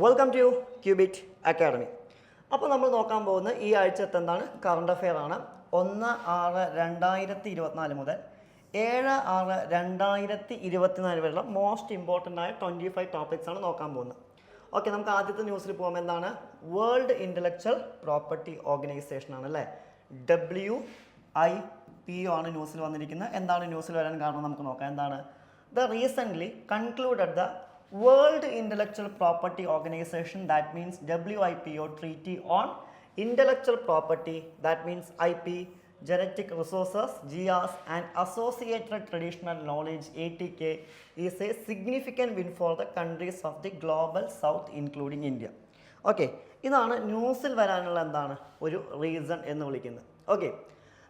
Welcome to cubit academy. അപ്പോൾ നമ്മൾ നോക്കാൻ പോകുന്ന ഈ ആഴ്ചത്തെ എന്താണ് കറണ്ട് അഫെയർ ആണ്. 1/6/2024 മുതൽ 7/6/2024 വരെയുള്ള മോസ്റ്റ് ഇമ്പോർട്ടൻ്റ് ആയ 25 ടോപ്പിക്സ് ആണ് നോക്കാൻ പോകുന്നത്. ഓക്കെ, നമുക്ക് ആദ്യത്തെ ന്യൂസിൽ പോകാം. എന്താണ്? വേൾഡ് ഇൻ്റലക്ച്വൽ പ്രോപ്പർട്ടി ഓർഗനൈസേഷൻ ആണ് അല്ലേ, WIPO ആണ് ന്യൂസിൽ വന്നിരിക്കുന്നത്. എന്താണ് ന്യൂസിൽ വരാൻ കാരണം നമുക്ക് നോക്കാം. എന്താണ്? The recently concluded the World Intellectual Property Organization, that means WIPO, Treaty on Intellectual Property, that means IP, Genetic Resources, GRs and Associated Traditional Knowledge, ATK, is a significant win for the countries of the Global South including India. Okay, ഇതാണ് ന്യൂസിൽ വരാനുള്ള എന്താണ് ഒരു reason എന്ന് വിളിക്കുന്നത്. Okay,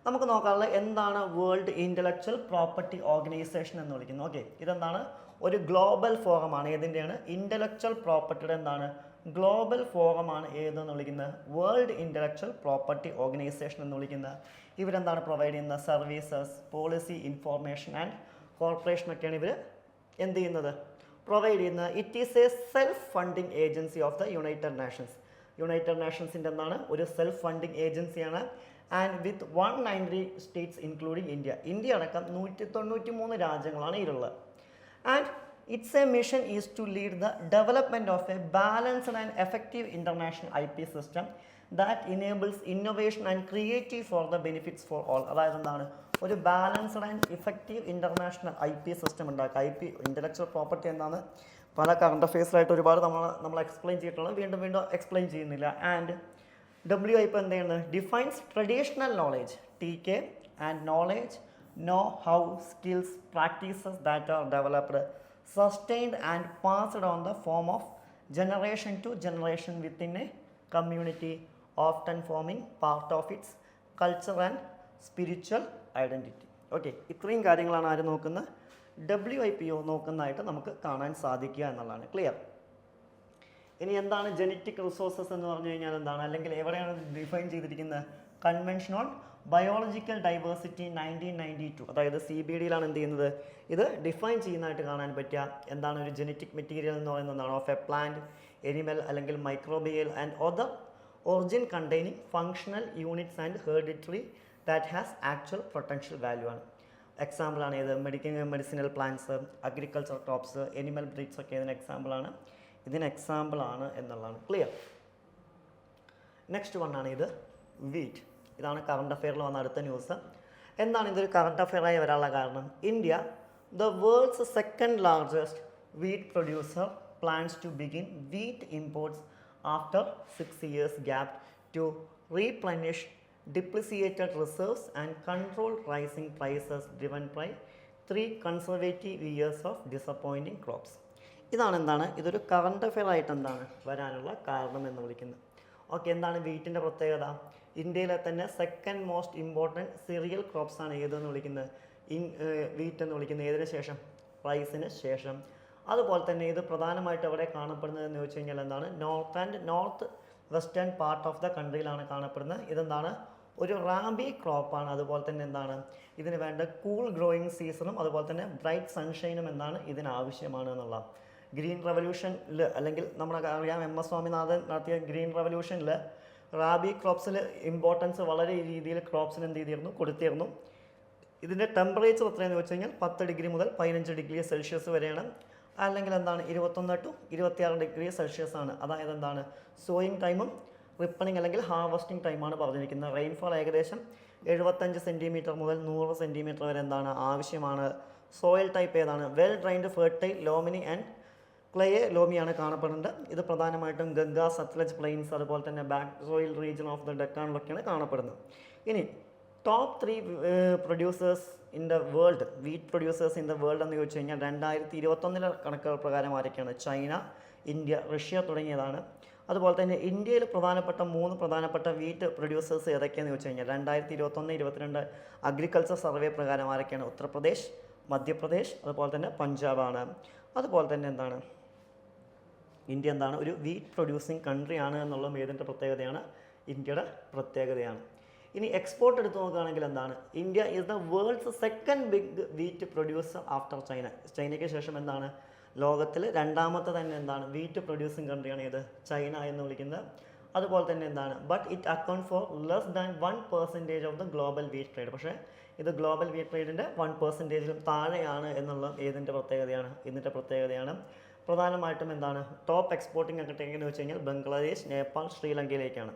നമുക്ക് നോക്കാനുള്ള എന്താണ് വേൾഡ് ഇൻ്റലക്ച്വൽ പ്രോപ്പർട്ടി ഓർഗനൈസേഷൻ എന്ന് വിളിക്കുന്നത്. ഓക്കെ, ഇതെന്താണ്? ഒരു ഗ്ലോബൽ ഫോറമാണ്. ഏതിൻ്റെയാണ്? ഇൻ്റലക്ച്വൽ പ്രോപ്പർട്ടിയുടെ എന്താണ് ഗ്ലോബൽ ഫോറമാണ് ഏതെന്ന് വിളിക്കുന്നത്? വേൾഡ് ഇൻ്റലക്ച്വൽ പ്രോപ്പർട്ടി ഓർഗനൈസേഷൻ എന്ന് വിളിക്കുന്നത്. ഇവരെന്താണ് പ്രൊവൈഡ് ചെയ്യുന്നത്? Services, policy, information and corporation ഒക്കെയാണ് ഇവർ എന്ത് ചെയ്യുന്നത്? പ്രൊവൈഡ് ചെയ്യുന്നത്. It is a self funding agency of the United Nations. യുണൈറ്റഡ് നേഷൻസിൻ്റെ എന്താണ് ഒരു സെൽഫ് ഫണ്ടിങ് ഏജൻസിയാണ്. And with 190 states including India. India അടക്കം 193 രാജ്യങ്ങളാണ് ഇതിലുള്ളത്. And its a mission is to lead the development of a balanced and effective international IP system that enables innovation and creativity for the benefits for all. അതായത് എന്താണ്? ഒരു balanced and effective international IP system ഉണ്ടാക്കുക. IP intellectual property എന്താണ് പല current അഫെയർസിലായിട്ട് ഒരുപാട് നമ്മൾ explain ചെയ്തിട്ടുള്ളത്, വീണ്ടും എക്സ്പ്ലെയിൻ ചെയ്യുന്നില്ല. ആൻഡ് WIPO എന്ത് ചെയ്യുന്നത്? Defines traditional knowledge, TK, and knowledge, know-how, skills, practices that are developed, sustained and passed on the form of generation to generation within a community, often forming part of its culture and spiritual identity. Okay, ഇത്രയും കാര്യങ്ങളാണ് ആര് നോക്കുന്നത്? WIPO നോക്കുന്നതായിട്ട് നമുക്ക് കാണാൻ സാധിക്കുക എന്നുള്ളതാണ്. Clear? ഇനി എന്താണ് ജനറ്റിക് റിസോഴ്സസ് എന്ന് പറഞ്ഞു കഴിഞ്ഞാൽ എന്താണ്, അല്ലെങ്കിൽ എവിടെയാണ് ഡിഫൈൻ ചെയ്തിരിക്കുന്നത്? കൺവെൻഷൻ ഓൺ ബയോളജിക്കൽ ഡൈവേഴ്സിറ്റി 1992, അതായത് CBDയിലാണ് എന്ത് ചെയ്യുന്നത് ഇത് ഡിഫൈൻ ചെയ്യുന്നതായിട്ട് കാണാൻ പറ്റുക. എന്താണ് ഒരു ജനറ്റിക് മെറ്റീരിയൽ എന്ന് പറയുന്നതാണ്? ഓഫ് എ പ്ലാന്റ്, എനിമൽ അല്ലെങ്കിൽ microbial and other origin containing functional units and hereditary that has actual potential value ആണ്. എക്സാമ്പിളാണ് ഇത് medicinal plants, agriculture crops, animal breeds ഒക്കെ ഇതിന് എക്സാമ്പിളാണ് എന്നുള്ളതാണ്. ക്ലിയർ? നെക്സ്റ്റ് വണ്ണാണ് ഇത് വീറ്റ്. ഇതാണ് കറണ്ട് അഫെയറിൽ വന്ന അടുത്ത ന്യൂസ്. എന്താണ് ഇതൊരു കറണ്ട് അഫെയറായി വരാനുള്ള കാരണം? India, the world's second largest wheat producer, plans to begin wheat imports after 6 years gap to replenish depleted reserves and control rising prices driven by 3 consecutive years of disappointing crops. എന്താണ് ഇതൊരു current affair ആയിട്ട് എന്താണ് വരാനുള്ള കാരണം എന്ന് വിളിക്കുന്നത്. Okay, എന്താണ് വീറ്റിൻ്റെ പ്രത്യേകത? ഇന്ത്യയിലെ തന്നെ second most important serial crops ആണ് ഏതെന്ന് വിളിക്കുന്നത്? വീറ്റ് എന്ന് വിളിക്കുന്നത്. ഏതിന് ശേഷം? റൈസിന് ശേഷം. അതുപോലെ തന്നെ ഇത് പ്രധാനമായിട്ട് എവിടെ കാണപ്പെടുന്നതെന്ന് ചോദിച്ചു കഴിഞ്ഞാൽ എന്താണ് north western part of the കൺട്രിയിലാണ് കാണപ്പെടുന്നത്. ഇതെന്താണ് ഒരു റാബി ക്രോപ്പാണ്. അതുപോലെ തന്നെ എന്താണ് ഇതിന് വേണ്ട കൂൾ ഗ്രോയിങ് സീസണും അതുപോലെ തന്നെ ബ്രൈറ്റ് സൺഷൈനും എന്താണ് ഇതിനാവശ്യമാണ് എന്നുള്ള. ഗ്രീൻ റവല്യൂഷനിൽ അല്ലെങ്കിൽ അറിയാം MS സ്വാമിനാഥൻ നടത്തിയ ഗ്രീൻ റവല്യൂഷനിൽ റാബി ക്രോപ്സിൽ ഇമ്പോർട്ടൻസ് വളരെ രീതിയിൽ ക്രോപ്സിന് എന്ത് ചെയ്തിരുന്നു കൊടുത്തിരുന്നു. ഇതിൻ്റെ ടെമ്പറേച്ചർ എത്രയെന്ന് വെച്ച് കഴിഞ്ഞാൽ 10 ഡിഗ്രി മുതൽ 15 ഡിഗ്രി സെൽഷ്യസ് വരെയാണ്. അല്ലെങ്കിൽ എന്താണ് 21 to 26 ഡിഗ്രി സെൽഷ്യസ് ആണ്. അതായത് എന്താണ് സോയിങ് ടൈമും റിപ്പണിങ് അല്ലെങ്കിൽ ഹാർവസ്റ്റിംഗ് ടൈമാണ് പറഞ്ഞിരിക്കുന്നത്. റെയിൻഫോൾ ഏകദേശം 75 സെൻറ്റിമീറ്റർ മുതൽ 100 സെൻറ്റിമീറ്റർ വരെ എന്താണ് ആവശ്യമാണ്. സോയിൽ ടൈപ്പ് ഏതാണ്? വെൽ ഡ്രൈൻഡ് ഫെർട്ടൈൽ ലോമിനി ആൻഡ് ക്ലേ ലോമിയാണ് കാണപ്പെടുന്നത്. ഇത് പ്രധാനമായിട്ടും ഗംഗ, സത്ലജ് പ്ലെയിൻസ് അതുപോലെ തന്നെ black soil region of the ഡെക്കാണിലൊക്കെയാണ് കാണപ്പെടുന്നത്. ഇനി top 3 producers in the world, wheat producers in the world എന്ന് ചോദിച്ചു കഴിഞ്ഞാൽ 2021 കണക്കുകൾ പ്രകാരം ആരൊക്കെയാണ്? ചൈന, ഇന്ത്യ, റഷ്യ തുടങ്ങിയതാണ്. അതുപോലെ തന്നെ ഇന്ത്യയിൽ പ്രധാനപ്പെട്ട വീറ്റ് പ്രൊഡ്യൂസേഴ്സ് ഏതൊക്കെയാണെന്ന് ചോദിച്ചു കഴിഞ്ഞാൽ 2021-22 അഗ്രികൾച്ചർ സർവേ പ്രകാരം ആരൊക്കെയാണ്? ഉത്തർപ്രദേശ്, മധ്യപ്രദേശ് അതുപോലെ തന്നെ പഞ്ചാബാണ്. അതുപോലെ തന്നെ എന്താണ് ഇന്ത്യ ഒരു വീറ്റ് പ്രൊഡ്യൂസിങ് കൺട്രി ആണ് എന്നുള്ളതും ഏതിൻ്റെ പ്രത്യേകതയാണ്? ഇന്ത്യയുടെ പ്രത്യേകതയാണ്. ഇനി എക്സ്പോർട്ട് എടുത്ത് നോക്കുകയാണെങ്കിൽ എന്താണ്? India is the world's second big wheat producer after China. ചൈനയ്ക്ക് ശേഷം എന്താണ് ലോകത്തിൽ രണ്ടാമത്തെ തന്നെ എന്താണ് വീറ്റ് പ്രൊഡ്യൂസിങ് കൺട്രിയാണ് ഏത് ചൈന എന്ന് വിളിക്കുന്നത്. അതുപോലെ തന്നെ എന്താണ് but it account for less than 1% of the global wheat trade. പക്ഷേ ഇത് ഗ്ലോബൽ വീറ്റ് ട്രേഡിൻ്റെ 1%-ലും താഴെയാണ് എന്നുള്ള ഇതിൻ്റെ പ്രത്യേകതയാണ്. പ്രധാനമായിട്ടും എന്താണ് ടോപ്പ് എക്സ്പോർട്ടിംഗ് കൺട്രി എന്ന് വെച്ച് കഴിഞ്ഞാൽ ബംഗ്ലാദേശ്, നേപ്പാൾ, ശ്രീലങ്കയിലേക്കാണ്.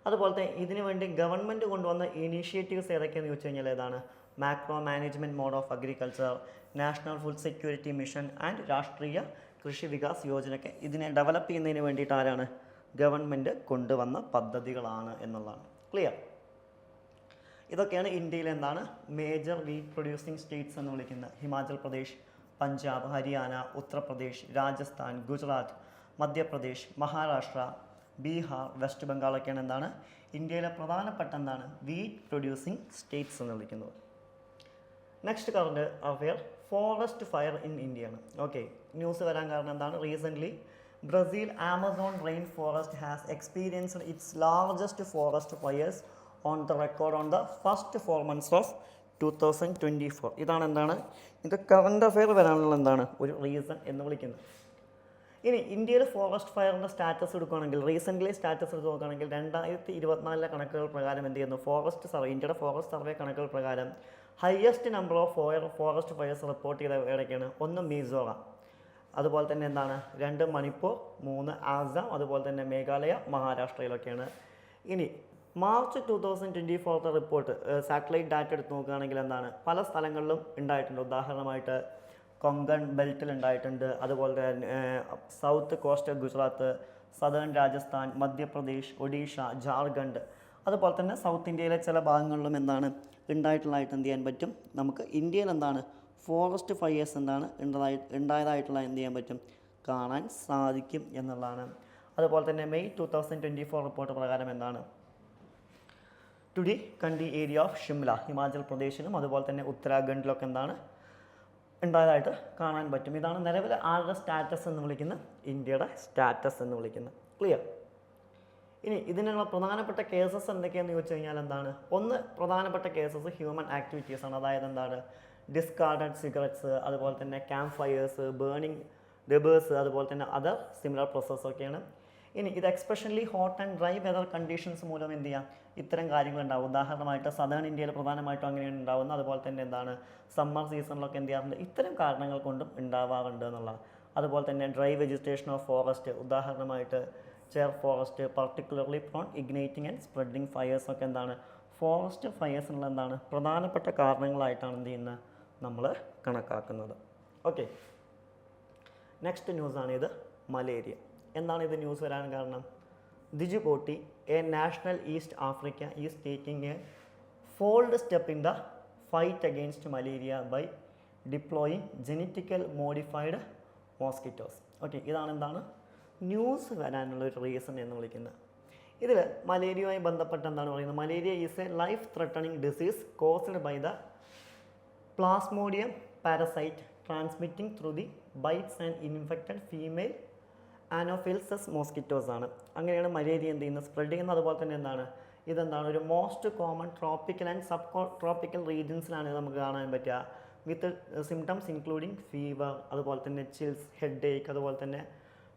അതുപോലത്തെ ഇതിനു വേണ്ടി ഗവൺമെൻറ് കൊണ്ടുവന്ന ഇനീഷ്യേറ്റീവ്സ് ഏതൊക്കെയാണെന്ന് ചോദിച്ചു കഴിഞ്ഞാൽ ഏതാണ് macro management mode of agriculture, national food security mission and Rashtriya Krishi Vikas യോജനയൊക്കെ ഇതിനെ ഡെവലപ്പ് ചെയ്യുന്നതിന് വേണ്ടിയിട്ട് ആരാണ് ഗവൺമെൻറ് കൊണ്ടുവന്ന പദ്ധതികളാണ് എന്നുള്ളതാണ്. ക്ലിയർ? ഇതൊക്കെയാണ് ഇന്ത്യയിലെ എന്താണ് മേജർ വീറ്റ് പ്രൊഡ്യൂസിങ് സ്റ്റേറ്റ്സ് എന്ന് വിളിക്കുന്നത്. ഹിമാചൽ പ്രദേശ്, പഞ്ചാബ്, ഹരിയാന, ഉത്തർപ്രദേശ്, രാജസ്ഥാൻ, ഗുജറാത്ത്, മധ്യപ്രദേശ്, മഹാരാഷ്ട്ര, ബീഹാർ, വെസ്റ്റ് ബംഗാളൊക്കെയാണ് എന്താണ് ഇന്ത്യയിലെ പ്രധാനപ്പെട്ട എന്താണ് വീറ്റ് പ്രൊഡ്യൂസിങ് സ്റ്റേറ്റ്സ് എന്ന് വിളിക്കുന്നത്. Next current affair forest fire in ഇന്ത്യയാണ്. ഓക്കെ, ന്യൂസ് വരാൻ കാരണം എന്താണ് recently Brazil Amazon rain forest has experienced it's largest forest fires on the record on the first 4 months of 2024. ഇതാണ് എന്താണ് ഇത് കറണ്ട് അഫെയർ വരാനുള്ള എന്താണ് ഒരു റീസൺ എന്ന് വിളിക്കുന്നത്. ഇനി ഇന്ത്യയിൽ ഫോറസ്റ്റ് ഫയറിൻ്റെ സ്റ്റാറ്റസ് എടുക്കുകയാണെങ്കിൽ റീസെൻ്റ്ലി സ്റ്റാറ്റസ് എടുത്ത് നോക്കുകയാണെങ്കിൽ 2024 കണക്കുകൾ പ്രകാരം എന്ത് ചെയ്യുന്നു ഇന്ത്യയുടെ ഫോറസ്റ്റ് സർവേ കണക്കുകൾ പ്രകാരം highest number of forest fires report ചെയ്ത എവിടെയൊക്കെയാണ്? 1 മിസോറാം, അതുപോലെ തന്നെ എന്താണ് 2 മണിപ്പൂർ, 3 ആസാം, അതുപോലെ തന്നെ മേഘാലയ, മഹാരാഷ്ട്രയിലൊക്കെയാണ്. ഇനി മാർച്ച് 2024 റിപ്പോർട്ട് സാറ്റലൈറ്റ് ഡാറ്റ എടുത്ത് നോക്കുകയാണെങ്കിൽ എന്താണ് പല സ്ഥലങ്ങളിലും ഉണ്ടായിട്ടുണ്ട്. ഉദാഹരണമായിട്ട് കൊങ്കൺ ബെൽറ്റിൽ ഉണ്ടായിട്ടുണ്ട്, അതുപോലെ തന്നെ south cost Gujarat, southern Rajasthan, Madhya Pradesh, Odisha, Jharkhand, അതുപോലെ തന്നെ സൗത്ത് ഇന്ത്യയിലെ ചില ഭാഗങ്ങളിലും എന്താണ് ഉണ്ടായിട്ടുള്ളതായിട്ട് എന്ത് ചെയ്യാൻ പറ്റും നമുക്ക് ഇന്ത്യയിൽ എന്താണ് ഫോറസ്റ്റ് ഫയേഴ്സ് എന്താണ് ഉണ്ടായതായിട്ടുള്ള എന്ത് ചെയ്യാൻ പറ്റും കാണാൻ സാധിക്കും എന്നുള്ളതാണ്. അതുപോലെ തന്നെ മെയ് 2024 റിപ്പോർട്ട് പ്രകാരം എന്താണ് ടുഡി കണ്ടി ഏരിയ ഓഫ് ഷിംല ഹിമാചൽ പ്രദേശിലും അതുപോലെ തന്നെ ഉത്തരാഖണ്ഡിലൊക്കെ എന്താണ് ഉണ്ടായതായിട്ട് കാണാൻ പറ്റും. ഇതാണ് നിലവിൽ ആരുടെ സ്റ്റാറ്റസ് എന്ന് വിളിക്കുന്ന ഇന്ത്യയുടെ സ്റ്റാറ്റസ് എന്ന് വിളിക്കുന്നത്. ക്ലിയർ? ഇനി ഇതിനുള്ള പ്രധാനപ്പെട്ട കേസസ് എന്തൊക്കെയാണെന്ന് ചോദിച്ചു കഴിഞ്ഞാൽ എന്താണ് ഒന്ന് പ്രധാനപ്പെട്ട കേസസ് ഹ്യൂമൻ ആക്ടിവിറ്റീസാണ്. അതായത് എന്താണ് ഡിസ്കാർഡഡ് സിഗരറ്റ്സ്, അതുപോലെ തന്നെ ക്യാമ്പ് ഫയേഴ്സ്, ബേണിംഗ് ഡെബേഴ്സ്, അതുപോലെ തന്നെ അതർ സിമിലർ പ്രോസസ്സൊക്കെയാണ്. ഇനി ഇത് especially hot and dry weather conditions മൂലം എന്ത് ചെയ്യാം ഇത്തരം കാര്യങ്ങളുണ്ടാവും. ഉദാഹരണമായിട്ട് സദേൺ ഇന്ത്യയിൽ പ്രധാനമായിട്ടും അങ്ങനെയാണ് ഉണ്ടാകുന്നത്. അതുപോലെ തന്നെ എന്താണ് സമ്മർ സീസണിലൊക്കെ എന്ത് ചെയ്യാറുണ്ട് ഇത്തരം കാരണങ്ങൾ കൊണ്ടും ഉണ്ടാവാറുണ്ട് എന്നുള്ളതാണ്. അതുപോലെ തന്നെ ഡ്രൈ വെജിറ്റേഷൻ ഓഫ് ഫോറസ്റ്റ്, ഉദാഹരണമായിട്ട് chir forest, particularly prone igniting and spreading fires ഒക്കെ എന്താണ് ഫോറസ്റ്റ് ഫയേഴ്സിനുള്ള എന്താണ് പ്രധാനപ്പെട്ട കാരണങ്ങളായിട്ടാണ് എന്ത് ചെയ്യുന്നത് നമ്മൾ കണക്കാക്കുന്നത്. ഓക്കെ, നെക്സ്റ്റ് ന്യൂസാണ് ഇത് മലേറിയ. എന്താണ് ഇത് ന്യൂസ് വരാൻ കാരണം? Djibouti, a national East Africa is taking a fold step in the fight against malaria by deploying genetical modified mosquitoes. Okay, ഇതാണ് എന്താണ് ന്യൂസ് വരാനുള്ള ഒരു റീസൺ എന്ന് വിളിക്കുന്നത്. ഇതിൽ മലേറിയയുമായി ബന്ധപ്പെട്ട് എന്താണ് പറയുന്നത്? Malaria is a life threatening disease caused by the plasmodium parasite transmitting through the bites and infected female anopheles mosquitoes ആണ്. അങ്ങനെയാണ് മലേറിയ എന്ത് ചെയ്യുന്നത് സ്പ്രെഡ് ചെയ്യുന്നത്. അതുപോലെ തന്നെ എന്താണ് ഇതെന്താണ് ഒരു most common tropical and subtropical റീജിയൻസിലാണ് നമുക്ക് കാണാൻ പറ്റുക. വിത്ത് സിംറ്റംസ് ഇൻക്ലൂഡിങ് ഫീവർ, അതുപോലെ തന്നെ ചിൽസ്, ഹെഡ് ഏക്ക്, അതുപോലെ തന്നെ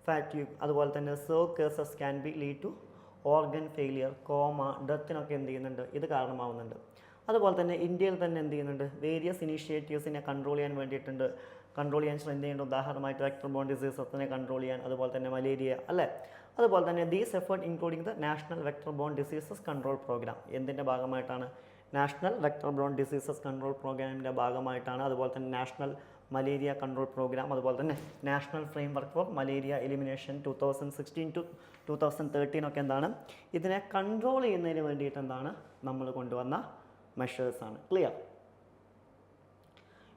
ഫാറ്റ്യൂഗ്, അതുപോലെ തന്നെ severe cases can be lead to organ failure, coma, ഡെത്തിനൊക്കെ എന്ത് ചെയ്യുന്നുണ്ട് ഇത് കാരണമാവുന്നുണ്ട്. അതുപോലെ തന്നെ ഇന്ത്യയിൽ തന്നെ എന്ത് ചെയ്യുന്നുണ്ട് വേരിയസ് ഇനീഷ്യേറ്റീവ്സിനെ കൺട്രോൾ ചെയ്യാൻ സ്ട്രെങ്ത് ചെയ്യേണ്ട. ഉദാഹരണമായിട്ട് വെക്ടർ ബോൺ ഡിസീസസിനെ കൺട്രോൾ ചെയ്യാൻ, അതുപോലെ തന്നെ മലേറിയ അല്ലേ. അതുപോലെ തന്നെ these effort including the national vector borne diseases control program എന്തിൻ്റെ ഭാഗമായിട്ടാണ്? National vector borne diseases control പ്രോഗ്രാമിൻ്റെ ഭാഗമായിട്ടാണ്. അതുപോലെ തന്നെ നാഷണൽ മലേറിയ കൺട്രോൾ പ്രോഗ്രാം, അതുപോലെ തന്നെ national framework four malaria elimination 2016 to 2013 ഒക്കെ എന്താണ് ഇതിനെ കൺട്രോൾ ചെയ്യുന്നതിന് വേണ്ടിയിട്ട് എന്താണ് നമ്മൾ കൊണ്ടുവന്ന മെഷേഴ്സാണ്. ക്ലിയർ?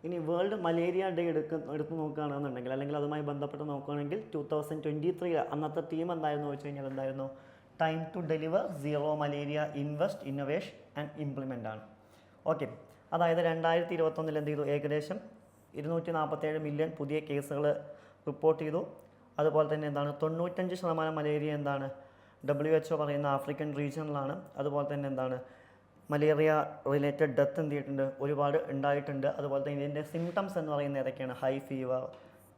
ഇനി വേൾഡ് മലേറിയ ഡേ എടുത്ത് നോക്കുകയാണെന്നുണ്ടെങ്കിൽ അല്ലെങ്കിൽ അതുമായി ബന്ധപ്പെട്ട് നോക്കുകയാണെങ്കിൽ 2023 അന്നത്തെ തീം എന്തായിരുന്നു വെച്ച് കഴിഞ്ഞാൽ എന്തായിരുന്നു time to deliver zero malaria invest innovation and implement ആണ്. ഓക്കെ, അതായത് 2021 എന്ത് ചെയ്തു ഏകദേശം 247 മില്യൺ പുതിയ കേസുകൾ റിപ്പോർട്ട് ചെയ്തു. അതുപോലെ തന്നെ എന്താണ് 95% മലേറിയ എന്താണ് WHO പറയുന്ന ആഫ്രിക്കൻ റീജിയനിലാണ്. അതുപോലെ തന്നെ എന്താണ് മലേറിയ റിലേറ്റഡ് ഡെത്ത് എന്ത് ചെയ്തിട്ടുണ്ട് ഒരുപാട് ഉണ്ടായിട്ടുണ്ട്. അതുപോലെ തന്നെ ഇതിൻ്റെ സിംറ്റംസ് എന്ന് പറയുന്നത് ഏതൊക്കെയാണ്? ഹൈ ഫീവർ,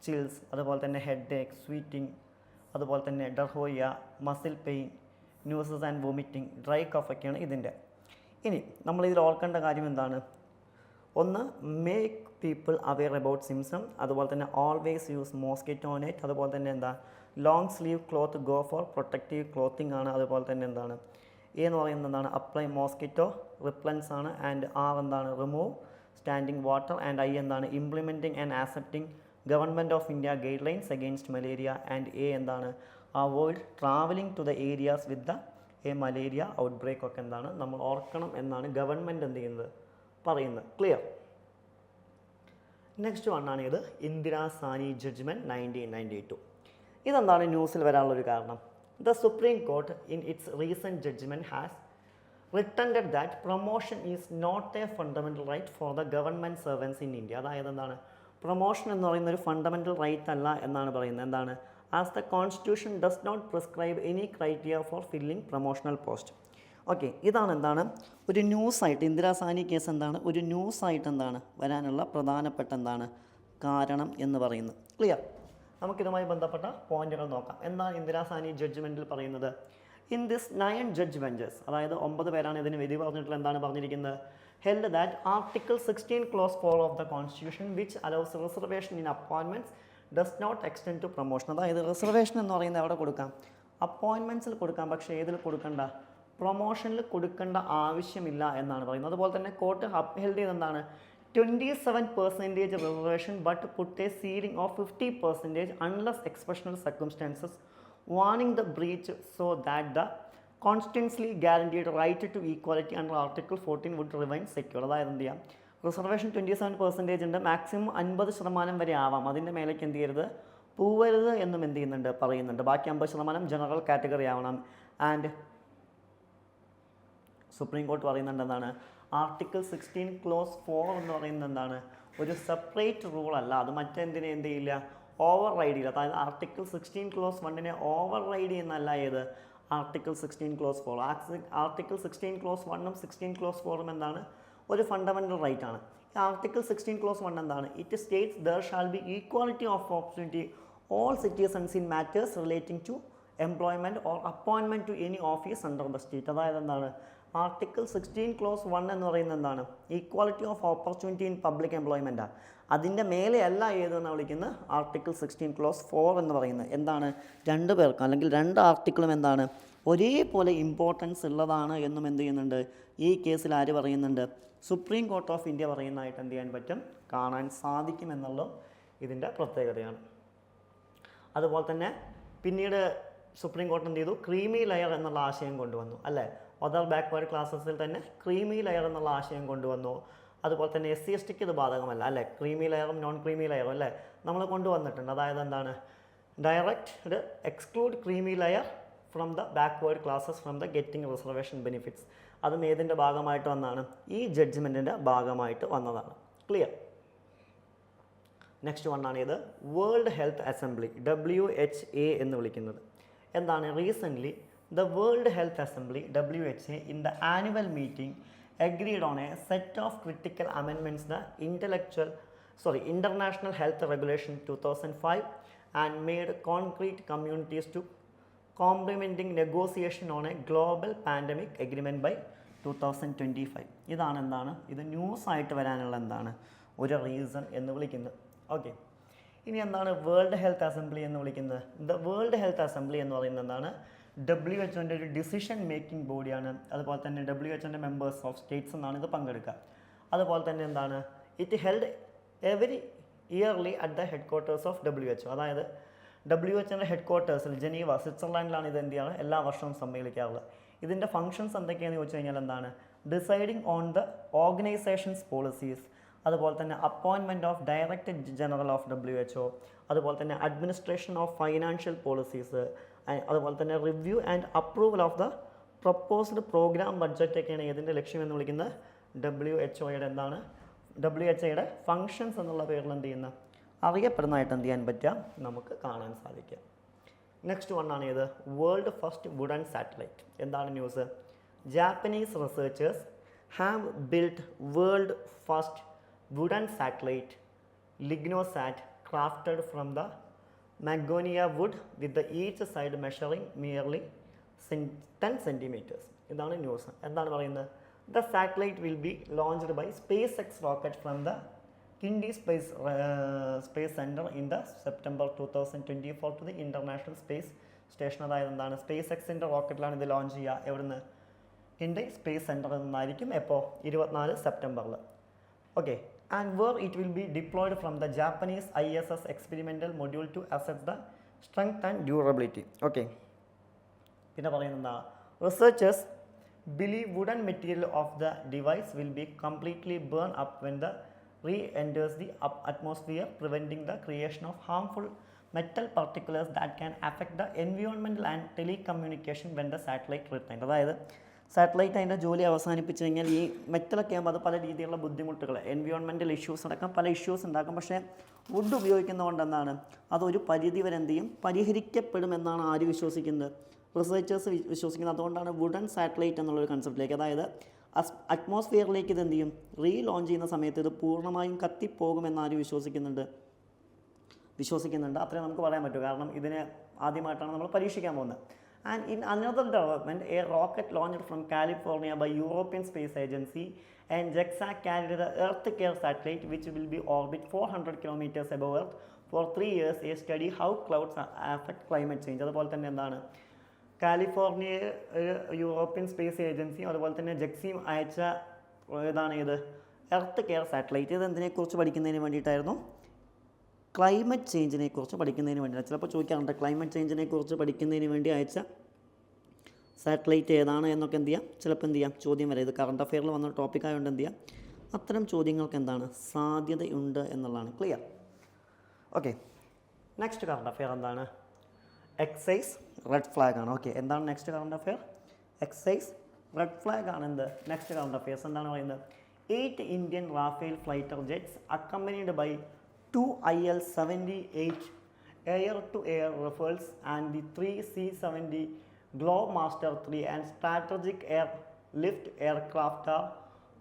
ചിൽസ്, അതുപോലെ തന്നെ ഹെഡ് ഏക്ക്, സ്വീറ്റിംഗ്, അതുപോലെ തന്നെ diarrhoea, muscle pain, nausea and vomiting, dry കഫൊക്കെയാണ് ഇതിൻ്റെ. ഇനി നമ്മളിതിൽ ഓർക്കേണ്ട കാര്യം എന്താണ്? ഒന്ന്, make people aware about symptom, അതുപോലെ തന്നെ ഓൾവേസ് യൂസ് മോസ്കിറ്റോ നെറ്റ്, അതുപോലെ തന്നെ എന്താ long sleeve cloth go for protective clothing ആണ്. അതുപോലെ തന്നെ എന്താണ് എ എന്ന് പറയുന്നത് എന്താണ് അപ്ലൈ മോസ്കിറ്റോ റിപ്ലൻസ് ആണ്. ആൻഡ് ആർ എന്താണ് remove standing water. And I എന്താണ് implementing and accepting government of India guidelines against malaria. And a എന്താണ് avoid travelling to the areas with the a malaria outbreak ഒക്കെ എന്താണ് നമ്മൾ ഓർക്കണം എന്നാണ് government എന്ത് ചെയ്യുന്നത് പറയുന്നത്. ക്ലിയർ? നെക്സ്റ്റ് വണ്ണാണ് ഇത് ഇന്ദിരാ സാനി ജഡ്ജ്മെൻറ്റ് 1992. ഇതെന്താണ് ന്യൂസിൽ വരാനുള്ളൊരു കാരണം? The supreme court in its recent judgement has written that promotion is not a fundamental right for the government servants in India. അതായത് എന്താണ് പ്രൊമോഷൻ എന്ന് പറയുന്ന ഒരു ഫണ്ടമെൻ്റൽ റൈറ്റ് അല്ല എന്നാണ് പറയുന്നത്. എന്താണ് as the constitution does not prescribe any criteria for filling promotional post. Okay, ഇതാണ് എന്താണ് ഒരു ന്യൂസായിട്ട് ഇന്ദിരാ സാനി കേസ് എന്താണ് ഒരു ന്യൂസായിട്ട് എന്താണ് വരാനുള്ള പ്രധാനപ്പെട്ട എന്താണ് കാരണം എന്ന് പറയുന്നത്. ക്ലിയർ? നമുക്കിതുമായി ബന്ധപ്പെട്ട പോയിന്റുകൾ നോക്കാം. എന്താണ് ഇന്ദിരാ സാനി ജഡ്ജ്മെൻറ്റിൽ പറയുന്നത്? ഇൻ ദിസ് 9 ജഡ്ജ് ബെഞ്ചസ്, അതായത് 9 പേരാണ് ഇതിന് വിധി പറഞ്ഞിട്ടുള്ള എന്താണ് പറഞ്ഞിരിക്കുന്നത്? held that Article 16 Clause 4 of the Constitution which allows reservation in appointments does not extend to promotion. അതായത് റിസർവേഷൻ എന്ന് പറയുന്നത് എവിടെ കൊടുക്കാം? അപ്പോയിൻമെൻറ്റ്സിൽ കൊടുക്കാം. പക്ഷേ ഏതിൽ കൊടുക്കണ്ട? പ്രൊമോഷനിൽ കൊടുക്കേണ്ട ആവശ്യമില്ല എന്നാണ് പറയുന്നത്. അതുപോലെ തന്നെ കോർട്ട് അപ്ഹെൽഡ് ചെയ്ത് എന്താണ് 27% reservation but put a ceiling of 50% unless exceptional circumstances warning the breach so that the constitutionally guaranteed right to equality under article 14 would remain secure. അതായത് എന്ത് ചെയ്യാം? റിസർവേഷൻ 27% ഉണ്ട്, മാക്സിമം 50% വരെ ആവാം. അതിൻ്റെ മേലേക്ക് എന്ത് ചെയ്യരുത്? പോവരുത് എന്നും എന്ത് ചെയ്യുന്നുണ്ട് പറയുന്നുണ്ട്. ബാക്കി 50% ജനറൽ കാറ്റഗറി ആവണം. ആൻഡ് സുപ്രീം കോർട്ട് പറയുന്നുണ്ട് എന്താണ് ആർട്ടിക്കിൾ 16 ക്ലോസ് 4 എന്ന് പറയുന്നത് എന്താണ് ഒരു സെപ്പറേറ്റ് റൂൾ അല്ല. അത് മറ്റെന്തിനെ എന്ത് ചെയ്യില്ല? ഓവർ റൈഡ് ചെയ്യില്ല. അതായത് ആർട്ടിക്കിൾ 16 ക്ലോസ് 1 ഓവർ റൈഡ് ചെയ്യുന്നല്ല ഏത് article 16 clause 4. Article 16 clause 1 16 clause 4 എന്താണ് ഒരു ഫണ്ടമെൻ്റൽ റൈറ്റ് ആണ്. ആർട്ടിക്കിൾ 16 ക്ലോസ് 1 എന്താണ്? It states there shall be equality of opportunity all citizens in matters relating to employment or appointment to any office under the state. അതായത് എന്താണ് article 16 clause 1 എന്ന് പറയുന്നത് എന്താണ് equality of opportunity in public എംപ്ലോയ്മെൻറ്റാണ്. അതിൻ്റെ മേലെയല്ല ഏതെന്നാണ് വിളിക്കുന്നത് article 16 clause 4 എന്ന് പറയുന്നത്. എന്താണ് രണ്ട് പേർക്കും അല്ലെങ്കിൽ രണ്ട് ആർട്ടിക്കിളും എന്താണ് ഒരേപോലെ ഇമ്പോർട്ടൻസ് ഉള്ളതാണ് എന്നും എന്ത് ചെയ്യുന്നുണ്ട് ഈ കേസിൽ ആര് പറയുന്നുണ്ട്? സുപ്രീം കോർട്ട് ഓഫ് ഇന്ത്യ പറയുന്നതായിട്ട് എന്ത് ചെയ്യാൻ പറ്റും? കാണാൻ സാധിക്കുമെന്നുള്ളത് ഇതിൻ്റെ പ്രത്യേകതയാണ്. അതുപോലെ തന്നെ പിന്നീട് സുപ്രീം കോർട്ട് എന്ത് ചെയ്തു? ക്രീമി ലെയർ എന്നുള്ള ആശയം കൊണ്ടുവന്നു അല്ലേ? അതർ ബാക്ക്വേർഡ് ക്ലാസ്സസിൽ തന്നെ ക്രീമി ലെയർ എന്നുള്ള ആശയം കൊണ്ടുവന്നു. അതുപോലെ തന്നെ SC/ST ഇത് ബാധകമല്ല അല്ലേ? ക്രീമി ലെയറും നോൺ ക്രീമി ലെയറും അല്ലേ നമ്മൾ കൊണ്ടുവന്നിട്ടുണ്ട്. അതായത് എന്താണ് direct exclude creamy layer from the backward classes from the getting reservation benefits. അതും ഏതിൻ്റെ ഭാഗമായിട്ട് വന്നതാണ്? ഈ ജഡ്ജ്മെൻറ്റിൻ്റെ ഭാഗമായിട്ട് വന്നതാണ്. ക്ലിയർ? നെക്സ്റ്റ് വണ്ണാണ് ഇത് വേൾഡ് ഹെൽത്ത് അസംബ്ലി WHA എന്ന് വിളിക്കുന്നത്. എന്താണ്? Recently the World Health Assembly WHA in the annual meeting agreed on a set of critical amendments the International Health Regulation 2005 and made concrete communities to complementing negotiation on a global pandemic agreement by 2025. ഇതാണ് എന്താണ് ഇത് news ആയിട്ട് വരാനുള്ള എന്താണ് ഒരു reason എന്ന് വിളിക്കുന്നത്. Okay, ഇനി എന്താണ് വേൾഡ് ഹെൽത്ത് അസംബ്ലി എന്ന് വിളിക്കുന്നത്? ദ വേൾഡ് ഹെൽത്ത് അസംബ്ലി എന്ന് പറയുന്നത് എന്താണ് WHO ഒരു ഡിസിഷൻ മേക്കിംഗ് ബോഡിയാണ്. അതുപോലെ തന്നെ WHO മെമ്പേഴ്സ് ഓഫ് സ്റ്റേറ്റ്സ് എന്നാണ് ഇത് പങ്കെടുക്കുക. അതുപോലെ തന്നെ എന്താണ് it held every yearly at the head quarters of WHO. അതായത് WHO ഹെഡ് ക്വാർട്ടേഴ്സിൽ ജനീവ സ്വിറ്റ്സർലാൻഡിലാണ് ഇത് എന്ത് ചെയ്യുക എല്ലാ വർഷവും സമ്മേളിക്കാറുള്ളത്. ഇതിൻ്റെ ഫംഗ്ഷൻസ് എന്തൊക്കെയാണെന്ന് ചോദിച്ചു കഴിഞ്ഞാൽ എന്താണ് deciding on the organisations policies, അതുപോലെ തന്നെ appointment of director general of WHO, അതുപോലെ തന്നെ അഡ്മിനിസ്ട്രേഷൻ ഓഫ് ഫൈനാൻഷ്യൽ പോളിസീസ്, അതുപോലെ തന്നെ review and approval of the proposed programme ബഡ്ജറ്റൊക്കെയാണ് ഇതിൻ്റെ ലക്ഷ്യം എന്ന് വിളിക്കുന്നത് WHOയുടെ എന്താണ് WHOയുടെ ഫങ്ഷൻസ് എന്നുള്ള പേരിൽ എന്ത് ചെയ്യുന്ന അറിയപ്പെടുന്നതായിട്ട് എന്ത് ചെയ്യാൻ പറ്റുക നമുക്ക് കാണാൻ സാധിക്കുക. നെക്സ്റ്റ് വണ്ണാണ് ഇത് വേൾഡ് ഫസ്റ്റ് വുഡൻ സാറ്റലൈറ്റ്. എന്താണ് news? Japanese researchers have built world first wooden satellite LignoSat crafted from the magnolia wood with the each side measuring merely 10 centimeters. ഇതാണ് ന്യൂസ്. എന്താണ് പറയുന്നത്? The satellite will be launched by SpaceX rocket from the Kennedy Space Center in the September 2024 to the International Space Station. അതായത് എന്താണ്? SpaceXൻ്റെ റോക്കറ്റിലാണ് ഇത് launch ചെയ്യുക. എവിടുന്ന്? കിൻഡി space സെൻറ്ററിൽ നിന്നായിരിക്കും. എപ്പോൾ? 24 സെപ്റ്റംബറിൽ. Okay. And where it will be deployed from the Japanese ISS experimental module to assess the strength and durability. Okay. പിന്നെ പറയുന്നത് എന്താ? Researchers believe wooden material of the device will be completely burned up when the re-enters the atmosphere, preventing the creation of harmful metal particles that can affect the environmental and telecommunication when the satellite returns. അതായത് satellite അതിൻ്റെ ജോലി അവസാനിപ്പിച്ച് കഴിഞ്ഞാൽ ഈ മെറ്റലൊക്കെ ആകുമ്പോൾ അത് പല രീതിയിലുള്ള ബുദ്ധിമുട്ടുകൾ, എൻവയോൺമെൻറ്റൽ ഇഷ്യൂസ് അടക്കം പല ഇഷ്യൂസ് ഉണ്ടാക്കും. പക്ഷേ വുഡ് ഉപയോഗിക്കുന്നതുകൊണ്ട് എന്താണ്, അതൊരു പരിധി വരെ എന്ത് ചെയ്യും, പരിഹരിക്കപ്പെടുമെന്നാണ് ആര് വിശ്വസിക്കുന്നത്? റിസർച്ചേഴ്സ് വിശ്വസിക്കുന്നത്. അതുകൊണ്ടാണ് വുഡൻ സാറ്റലൈറ്റ് എന്നുള്ളൊരു കൺസെപ്റ്റിലേക്ക്, അതായത് അറ്റ്മോസ്ഫിയറിലേക്ക് ഇത് എന്ത് ചെയ്യും, റീലോഞ്ച് ചെയ്യുന്ന സമയത്ത് ഇത് പൂർണ്ണമായും കത്തിപ്പോകുമെന്ന് ആര് വിശ്വസിക്കുന്നുണ്ട്? അത്രയും നമുക്ക് പറയാൻ പറ്റും. കാരണം ഇതിനെ ആദ്യമായിട്ടാണ് നമ്മൾ പരീക്ഷിക്കാൻ പോകുന്നത്. And in another development, a rocket launched from California by European space agency and JAXA carried the Earth Care satellite which will be orbit 400 kilometers above Earth for 3 years. A study how clouds affect climate change. അതുപോലെ തന്നെ എന്താണ്, California European space ഏജൻസിയും അതുപോലെ തന്നെ ജക്സിയും അയച്ച ഇതാണ് ഇത് earth care satellite. ഇത് എന്തിനെക്കുറിച്ച് പഠിക്കുന്നതിന് വേണ്ടിയിട്ടായിരുന്നു? ക്ലൈമറ്റ് ചേഞ്ചിനെ കുറിച്ച് പഠിക്കുന്നതിന് വേണ്ടിയിട്ടാണ്. ചിലപ്പോൾ ചോദിക്കാറുണ്ട് ക്ലൈമറ്റ് ചേഞ്ചിനെ കുറിച്ച് പഠിക്കുന്നതിന് വേണ്ടി അയച്ച സാറ്റലൈറ്റ് ഏതാണ് എന്നൊക്കെ എന്ത് ചെയ്യാം, ചിലപ്പോൾ എന്ത് ചെയ്യാം ചോദ്യം വരെ. ഇത് കറണ്ട് അഫെയറിൽ വന്ന ടോപ്പിക് ആയതുകൊണ്ട് എന്ത് ചെയ്യാം, അത്തരം ചോദ്യങ്ങൾക്ക് എന്താണ് സാധ്യതയുണ്ട് എന്നുള്ളതാണ്. Clear? Okay. Next current affair എന്താണ്? എക്സൈസ് റെഡ് ഫ്ലാഗ് ആണ്. ഓക്കെ. എന്താണ് next current affair? Excise red flag ആണ്. എന്ത് നെക്സ്റ്റ് കറണ്ട് അഫെയർസ് എന്താണ് പറയുന്നത്? 8 Indian Rafale fighter jets accompanied by 2 IL-78 air-to-air Rafales and the 3 C-70 Globemaster III and strategic airlift aircraft are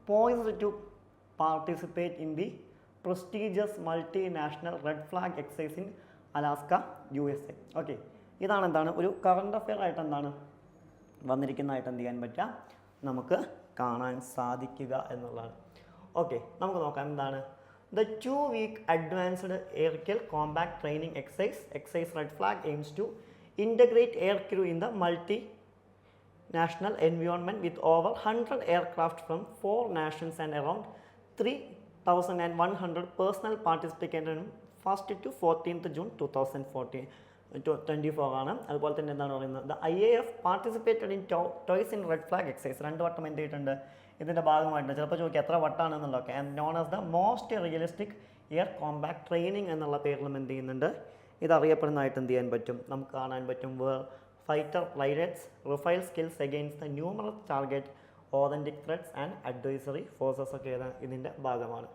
poised to participate in the prestigious multinational Red Flag exercise in Alaska, USA. Okay. ഇതാണ് എന്താണ് ഒരു current affair ആയിട്ട് എന്താണ് വന്നിരിക്കുന്നതായിട്ട് എന്ത് ചെയ്യാൻ പറ്റുക, നമുക്ക് കാണാൻ സാധിക്കുക എന്നുള്ളതാണ്. ഓക്കെ. നമുക്ക് നോക്കാം എന്താണ് The 2-week advanced airkill combat training exercise Red Flag aims to integrate aircrew in the multinational environment with over 100 aircraft from 4 nations and around 3,100 personal participants 1st to 14th June 2024 ആണ്. അതുപോലെ തന്നെ എന്താണ് പറയുന്നത്? The IAF participated in twice in Red Flag exercise. 2 വട്ടം എന്ത് ചെയ്തിട്ടുണ്ട് ഇതിൻ്റെ ഭാഗമായിട്ട്. ചിലപ്പോൾ ചോദിക്കുക എത്ര വട്ടാണെന്നുള്ളതൊക്കെ. And known as the most realistic air combat training എന്നുള്ള പേരിലും എന്ത് ചെയ്യുന്നുണ്ട്, ഇതറിയപ്പെടുന്നതായിട്ട് എന്ത് ചെയ്യാൻ പറ്റും, നമുക്ക് കാണാൻ പറ്റും. Fighter pilots refine skills against the numerous target authentic threats and adversary forces ഒക്കെ ഇതിൻ്റെ ഭാഗമാണ്.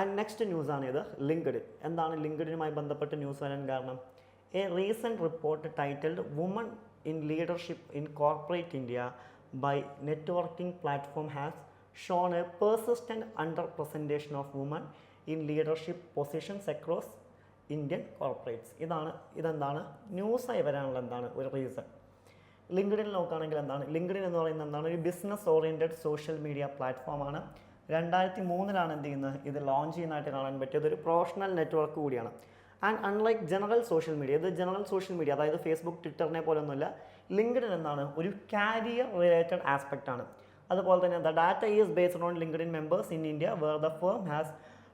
ആൻഡ് നെക്സ്റ്റ് ന്യൂസാണ് ഇത് ലിങ്ക്ഡിൻ. എന്താണ് ലിങ്ക്ഡിനുമായി ബന്ധപ്പെട്ട് ന്യൂസ് വരാൻ കാരണം? A recent report titled woman in leadership in corporate India by networking platform has shown a persistent underrepresentation of women in leadership positions across Indian corporates. ഇതെന്താണ് ന്യൂസായി വരാനുള്ള എന്താണ് ഒരു റീസൺ? ലിങ്ക്ഡിനിൽ നോക്കുകയാണെങ്കിൽ എന്താണ്, ലിങ്ക്ഡിൻ എന്ന് പറയുന്നത് എന്താണ്, ഒരു ബിസിനസ് ഓറിയൻറ്റഡ് സോഷ്യൽ മീഡിയ പ്ലാറ്റ്ഫോമാണ്. 2003 എന്ത് ചെയ്യുന്നത് ഇത് ലോഞ്ച് ചെയ്യുന്നതായിട്ട് കാണാൻ പറ്റിയത്. ഒരു പ്രൊഫഷണൽ നെറ്റ്വർക്ക് കൂടിയാണ്. And unlike general social media, ഇത് ജനറൽ സോഷ്യൽ മീഡിയ അതായത് ഫേസ്ബുക്ക് ട്വിറ്ററിനെ പോലെ ഒന്നുമില്ല. ലിങ്ക്ഡിൻ എന്താണ് ഒരു കാരിയർ റിലേറ്റഡ് ആസ്പെക്റ്റ് ആണ്. അതുപോലെ തന്നെ the data is based on LinkedIn members in India where the firm has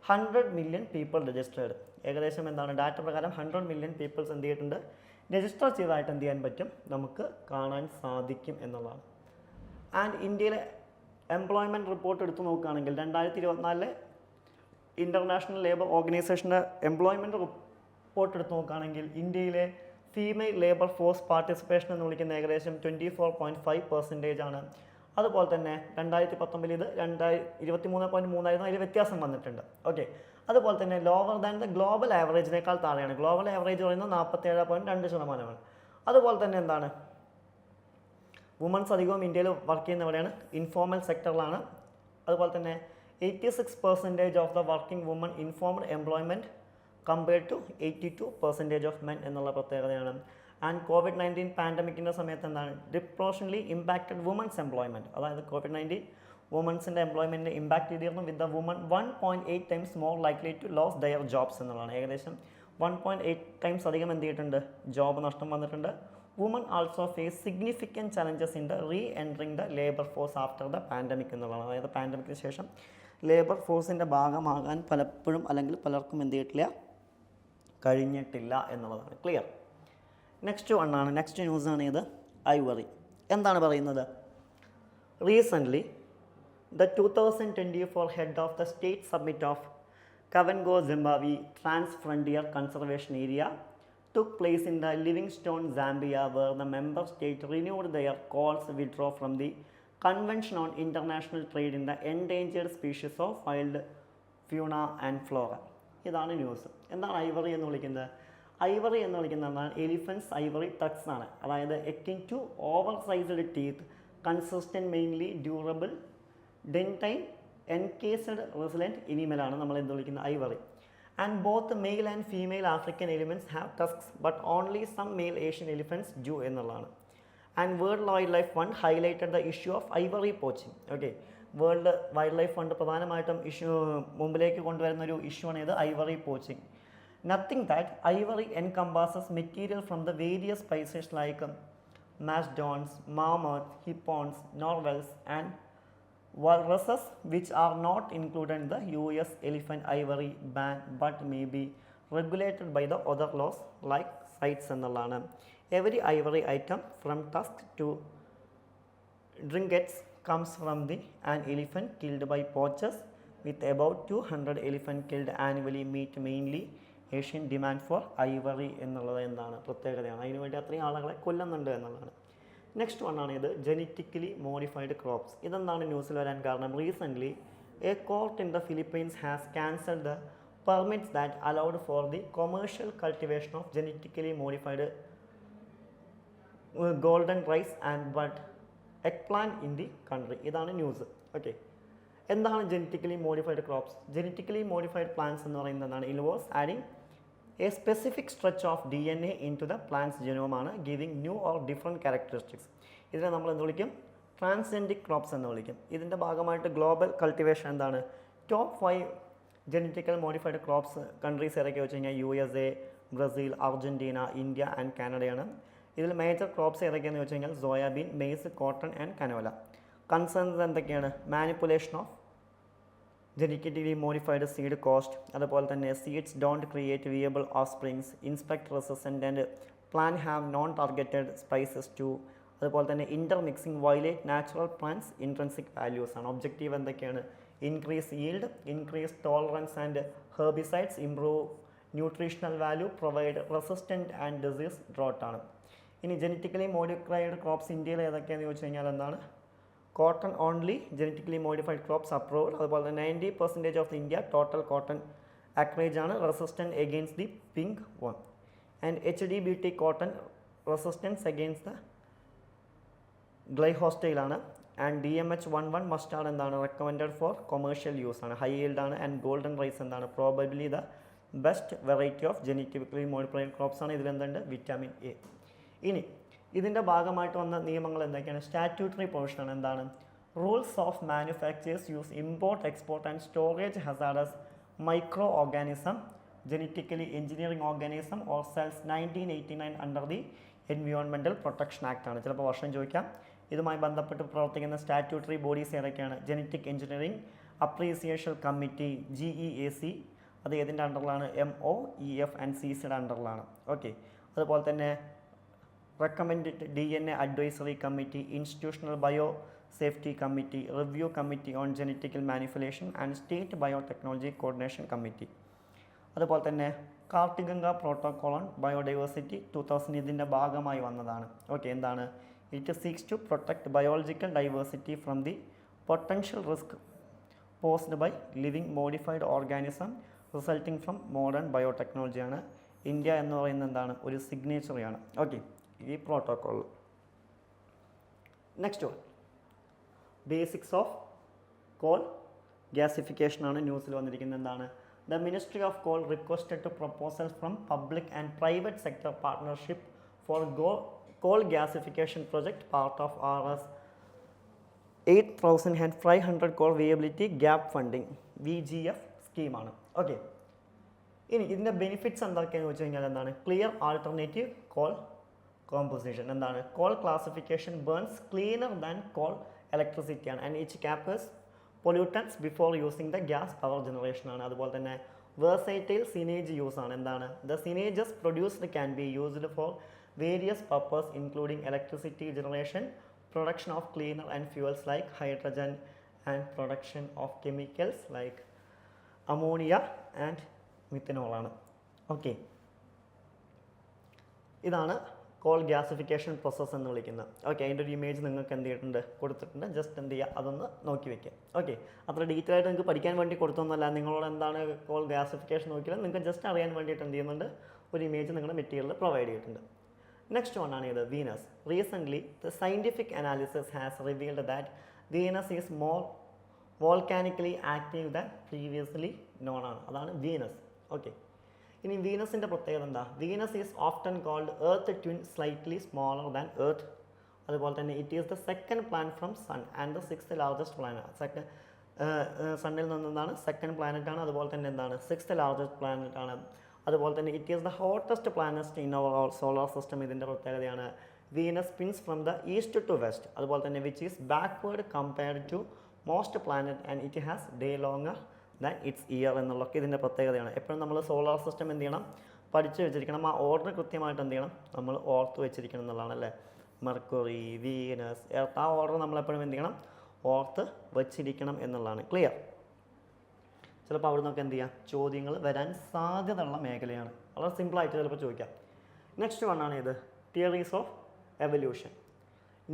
100 million people registered. ഏകദേശം എന്താണ് ഡാറ്റ പ്രകാരം 100 million പീപ്പിൾസ് എന്ത് ചെയ്തിട്ടുണ്ട്, രജിസ്റ്റർ ചെയ്തതായിട്ട് എന്ത് ചെയ്യാൻ പറ്റും, നമുക്ക് കാണാൻ സാധിക്കും എന്നുള്ളതാണ്. ആൻഡ് ഇന്ത്യയിലെ എംപ്ലോയ്മെൻറ്റ് റിപ്പോർട്ട് എടുത്തു നോക്കുകയാണെങ്കിൽ 2024 ഇൻ്റർനാഷണൽ ലേബർ ഓർഗനൈസേഷൻ്റെ എംപ്ലോയ്മെൻറ്റ് റിപ്പോർട്ട് എടുത്ത് നോക്കുകയാണെങ്കിൽ ഇന്ത്യയിലെ ഫീമെയിൽ ലേബർ ഫോഴ്സ് പാർട്ടിസിപ്പേഷൻ എന്ന് വിളിക്കുന്ന ഏകദേശം 24.5% ആണ്. അതുപോലെ തന്നെ 2019 ഇത് 23.3 ആയിരുന്നു, അതിൽ വ്യത്യാസം വന്നിട്ടുണ്ട്. ഓക്കെ. അതുപോലെ തന്നെ ലോവർ ദാൻ ദ ഗ്ലോബൽ ആവറേജിനേക്കാൾ താഴെയാണ്. ഗ്ലോബൽ ആവറേജ് പറയുന്നത് 47.2%. അതുപോലെ തന്നെ എന്താണ് വുമൻസ് അധികവും ഇന്ത്യയിൽ വർക്ക് ചെയ്യുന്നവരെയാണ്, ഇൻഫോർമൽ സെക്ടറിലാണ്. അതുപോലെ തന്നെ 86% of the working woman informed employment compared to 82% of men എന്നുള്ള പ്രത്യേകതയാണ്. ആൻഡ് COVID-19 പാൻഡമിക്കിൻ്റെ സമയത്ത് എന്താണ് ഡിപ്രോഷണലി ഇമ്പാക്റ്റഡ് വുമൻസ് എംപ്ലോയ്മെൻറ്റ്, അതായത് COVID-19 വുമൻസിൻ്റെ എംപ്ലോയ്മെൻറ്റിനെ ഇമ്പാക്ട് ചെയ്തിരുന്നു. With the woman 1.8 times more likely to lose their jobs എന്നുള്ളതാണ്. ഏകദേശം 1.8 times അധികം എന്ത് ചെയ്തിട്ടുണ്ട്, ജോബ് നഷ്ടം വന്നിട്ടുണ്ട്. Woman also face significant challenges in the re entering the labour force after the pandemic എന്നുള്ളതാണ്. അതായത് പാൻഡമിക്കിന് ശേഷം ലേബർ ഫോഴ്സിൻ്റെ ഭാഗമാകാൻ പലപ്പോഴും അല്ലെങ്കിൽ പലർക്കും എന്ത് ചെയ്തിട്ടില്ല, കഴിഞ്ഞിട്ടില്ല എന്നുള്ളതാണ്. ക്ലിയർ. നെക്സ്റ്റ് ന്യൂസാണ് ഇത് ഐവറി. എന്താണ് പറയുന്നത്? Recently the 2024 head of the state summit of Kavango, Zimbabwe Trans-Frontier Conservation Area took place in the Livingstone, Zambia, where the member state renewed their calls to withdraw from the Convention on International Trade in the Endangered Species of Wild Fauna and Flora. ഇതാണ് news. എന്താണ് Ivory എന്ന് വിളിക്കുന്നത്? Ivory എന്ന് വിളിക്കുന്നതാണ് elephants Ivory thugs ആണ്. അതായത് akin to oversized teeth, consistent, mainly durable, dentine, encased, resilient animal നമ്മൾ എന്ത് വിളിക്കുന്ന ivory. And both male and female African elephants have tusks but only some male Asian elephants do എന്നുള്ളതാണ്. And World Wildlife Fund highlighted the issue of ivory poaching. Okay, World Wildlife Fund പ്രധാനമായിട്ടും മുമ്പിലേക്ക് കൊണ്ടുവരുന്ന ഒരു issue ആണ് ഇത് ivory poaching. Noting that ivory encompasses material from the various species like mastodons, mammoth, hippos, narwhals and walruses, which are not included in the US elephant ivory ban but may be regulated by the other laws like CITES എന്നുള്ളതാണ്. Every ivory item from tusk to trinkets comes from an elephant killed by poachers, with about 200 elephant killed annually meet mainly Asian demand for ivory എന്നുള്ളത് എന്താണ് പ്രത്യേകതയാണ്. അതിനുവേണ്ടി അത്രയും ആളുകളെ കൊല്ലുന്നുണ്ട് എന്നുള്ളതാണ്. Next വണ്ണാണ് ഇത് ജെനറ്റിക്കലി മോഡിഫൈഡ് ക്രോപ്സ്. ഇതെന്താണ് ന്യൂസിൽ വരാൻ കാരണം? Recently a court in the Philippines has cancelled the permits that allowed for the commercial cultivation of genetically modified golden rice and BT eggplant in the country. ഇതാണ് news. Okay, എന്താണ് genetically modified crops? Genetically modified plants എന്ന് പറയുന്നത് എന്താണ്? Involves adding a specific stretch of DNA into the plant's genome ആണ്, giving new or different characteristics. ഇതിനെ നമ്മൾ എന്ത് വിളിക്കും? ട്രാൻസ്ജെനിക് ക്രോപ്സ് എന്ന് വിളിക്കും. ഇതിൻ്റെ ഭാഗമായിട്ട് ഗ്ലോബൽ കൾട്ടിവേഷൻ എന്താണ്? Top 5 genetical modified crops countries ഏതൊക്കെ വെച്ച് കഴിഞ്ഞാൽ USA, Brazil, Argentina, India and കാനഡയാണ്. ഇതിൽ മേജർ ക്രോപ്സ് ഏതൊക്കെയാണെന്ന് വെച്ച് കഴിഞ്ഞാൽ soybean, maize, cotton and canola. Concerns എന്തൊക്കെയാണ്? Manipulation of genetically modified seed cost, അതുപോലെ തന്നെ seeds don't create viable offsprings, insect resistant and plan have non targeted species too, അതുപോലെ തന്നെ intermixing violate natural plants intrinsic values ആണ്. Objective എന്തൊക്കെയാണ്? Increase yield, increase tolerance and herbicides, improve nutritional value, provide resistant and disease drought ആണ്. ഇനി genetically modified crops ഇന്ത്യയിൽ ഏതൊക്കെയാണെന്ന് ചോദിച്ചു കഴിഞ്ഞാൽ എന്താണ്? Cotton only genetically modified crops approved. അതുപോലെ തന്നെ 90% of India total cotton acreage ആണ് resistant against the pink one. And HDBT cotton resistance against the ഗ്ലൈഹോസ്റ്റൈലാണ്. ആൻഡ് DMH11 മസ്റ്റാർഡ് എന്താണ്? റെക്കമെൻഡഡ് ഫോർ കൊമേഴ്ഷ്യൽ യൂസ് ആണ്. ഹൈ ഈൽഡ് ആണ്. And golden rice എന്താണ്? Probably the best variety of genetically modified crops ആണ്. ഇതിലെന്തുണ്ട്? Vitamin A. ഇനി ഇതിൻ്റെ ഭാഗമായിട്ട് വന്ന നിയമങ്ങൾ എന്തൊക്കെയാണ്? സ്റ്റാറ്റ്യൂട്ടറി പോർഷനാണ്. എന്താണ്? Rules of manufactures use import, export and storage hazardous microorganism, genetically engineering organism or cells 1989 under the environmental protection act ആണ്. ചിലപ്പോൾ വർഷം ചോദിക്കാം. ഇതുമായി ബന്ധപ്പെട്ട് പ്രവർത്തിക്കുന്ന സ്റ്റാറ്റ്യൂട്ടറി ബോഡീസ് ഏതൊക്കെയാണ്? Genetic engineering appreciation committee GEAC, അത് ഏതിൻ്റെ അണ്ടറിലാണ്? MOEF ആൻഡ് CCയുടെ അണ്ടറിലാണ്. ഓക്കെ, അതുപോലെ തന്നെ recommend DNA advisory committee, institutional biosafety committee, review committee on genetical manipulation and state biotechnology coordination committee. അതുപോലെ തന്നെ കാർത്തിഗംഗ പ്രോട്ടോകോൾ ഓൺ ബയോഡൈവേഴ്സിറ്റി 2000 ഇതിൻ്റെ ഭാഗമായി വന്നതാണ്. ഓക്കെ, എന്താണ്? It seeks to protect biological diversity from the potential risk posed by living modified organism resulting from modern ബയോടെക്നോളജിയാണ്. India എന്ന് പറയുന്നത് എന്താണ്? ഒരു സിഗ്നേച്ചറിയാണ്. ഓക്കെ, ഈ protocol. Next one basics of coal gasification ആണ് ന്യൂസിൽ വന്നിരിക്കുന്നത്. എന്താണ്? The Ministry of Coal requested to proposals from public and private sector partnership for coal gasification project, part of RS 8,500 coal viability gap funding VGF സ്കീമാണ്. Okay, ഇനി ഇതിൻ്റെ benefits എന്തൊക്കെയാണെന്ന് വെച്ച് കഴിഞ്ഞാൽ എന്താണ്? Clear alternative coal composition. എന്താണ്? Coal classification burns cleaner than coal electricity ആണ്. And it captures pollutants before using the gas power generation ആണ്. അതുപോലെ തന്നെ വേഴ്സൈറ്റൈൽ സിനേജ് യൂസ് ആണ്. എന്താണ്? The syngas produced can be used for various purpose including electricity generation, production of cleaner and fuels like hydrogen, and production of chemicals like ammonia and methanol ആണ്. Okay, ഇതാണ് coal gasification process എന്ന് വിളിക്കുന്നത്. Okay, അതിൻ്റെ ഒരു image നിങ്ങൾക്ക് എന്ത് ചെയ്തിട്ടുണ്ട്, കൊടുത്തിട്ടുണ്ട്. ജസ്റ്റ് എന്ത് ചെയ്യുക, അതൊന്ന് നോക്കി വയ്ക്കുക. ഓക്കെ, അത്ര ഡീറ്റെയിൽ ആയിട്ട് നിങ്ങൾക്ക് പഠിക്കാൻ വേണ്ടി കൊടുത്തൊന്നുമല്ല, നിങ്ങളോട് എന്താണ് കോൾ ഗ്യാസിഫിക്കേഷൻ നോക്കിയാൽ നിങ്ങൾക്ക് ജസ്റ്റ് അറിയാൻ വേണ്ടിയിട്ട് എന്ത് ചെയ്യുന്നുണ്ട്, ഒരു ഇമേജ് നിങ്ങളുടെ മെറ്റീരിയലിൽ പ്രൊവൈഡ് ചെയ്തിട്ടുണ്ട്. Next one ആണ് ഇത് Venus. Recently, the scientific analysis has revealed that Venus is more volcanically active than previously known ആണ്. അതാണ് വീനസ്. ഓക്കെ, ഇനി വീനസിൻ്റെ പ്രത്യേകത എന്താ? Venus is often called earth twin, slightly smaller than earth. അതുപോലെ തന്നെ it is the second planet from sun and the 6th largest planet. സണ്ണിൽ നിന്നാണ് സെക്കൻഡ് പ്ലാനറ്റ് ആണ്. അതുപോലെ തന്നെ എന്താണ്? 6th ലാർജസ്റ്റ് പ്ലാനറ്റ് ആണ്. അതുപോലെ തന്നെ it is the hottest planet in our solar system. ഇതിൻ്റെ പ്രത്യേകതയാണ് Venus spins from the east to west. അതുപോലെ തന്നെ which is backward compared to most planet and it has day longer than its year എന്നുള്ളതൊക്കെ ഇതിൻ്റെ പ്രത്യേകതയാണ്. എപ്പോഴും നമ്മൾ solar system എന്ത് ചെയ്യണം, പഠിച്ചു വെച്ചിരിക്കണം. ആ ഓർഡർ കൃത്യമായിട്ട് എന്ത് ചെയ്യണം, നമ്മൾ ഓർത്ത് വെച്ചിരിക്കണം എന്നുള്ളതാണ് അല്ലേ. മെർക്കുറി, വീനസ്, എർത്ത്, ആ ഓർഡർ നമ്മളെപ്പോഴും എന്ത് ചെയ്യണം, ഓർത്ത് വെച്ചിരിക്കണം എന്നുള്ളതാണ്. ക്ലിയർ? ചിലപ്പോൾ അവിടെ നിന്നൊക്കെ എന്ത് ചെയ്യാം, ചോദ്യങ്ങൾ വരാൻ സാധ്യതയുള്ള മേഖലയാണ്. വളരെ സിമ്പിളായിട്ട് ചിലപ്പോൾ ചോദിക്കാം. നെക്സ്റ്റ് വൺ ആണ് ഇത് theories of evolution.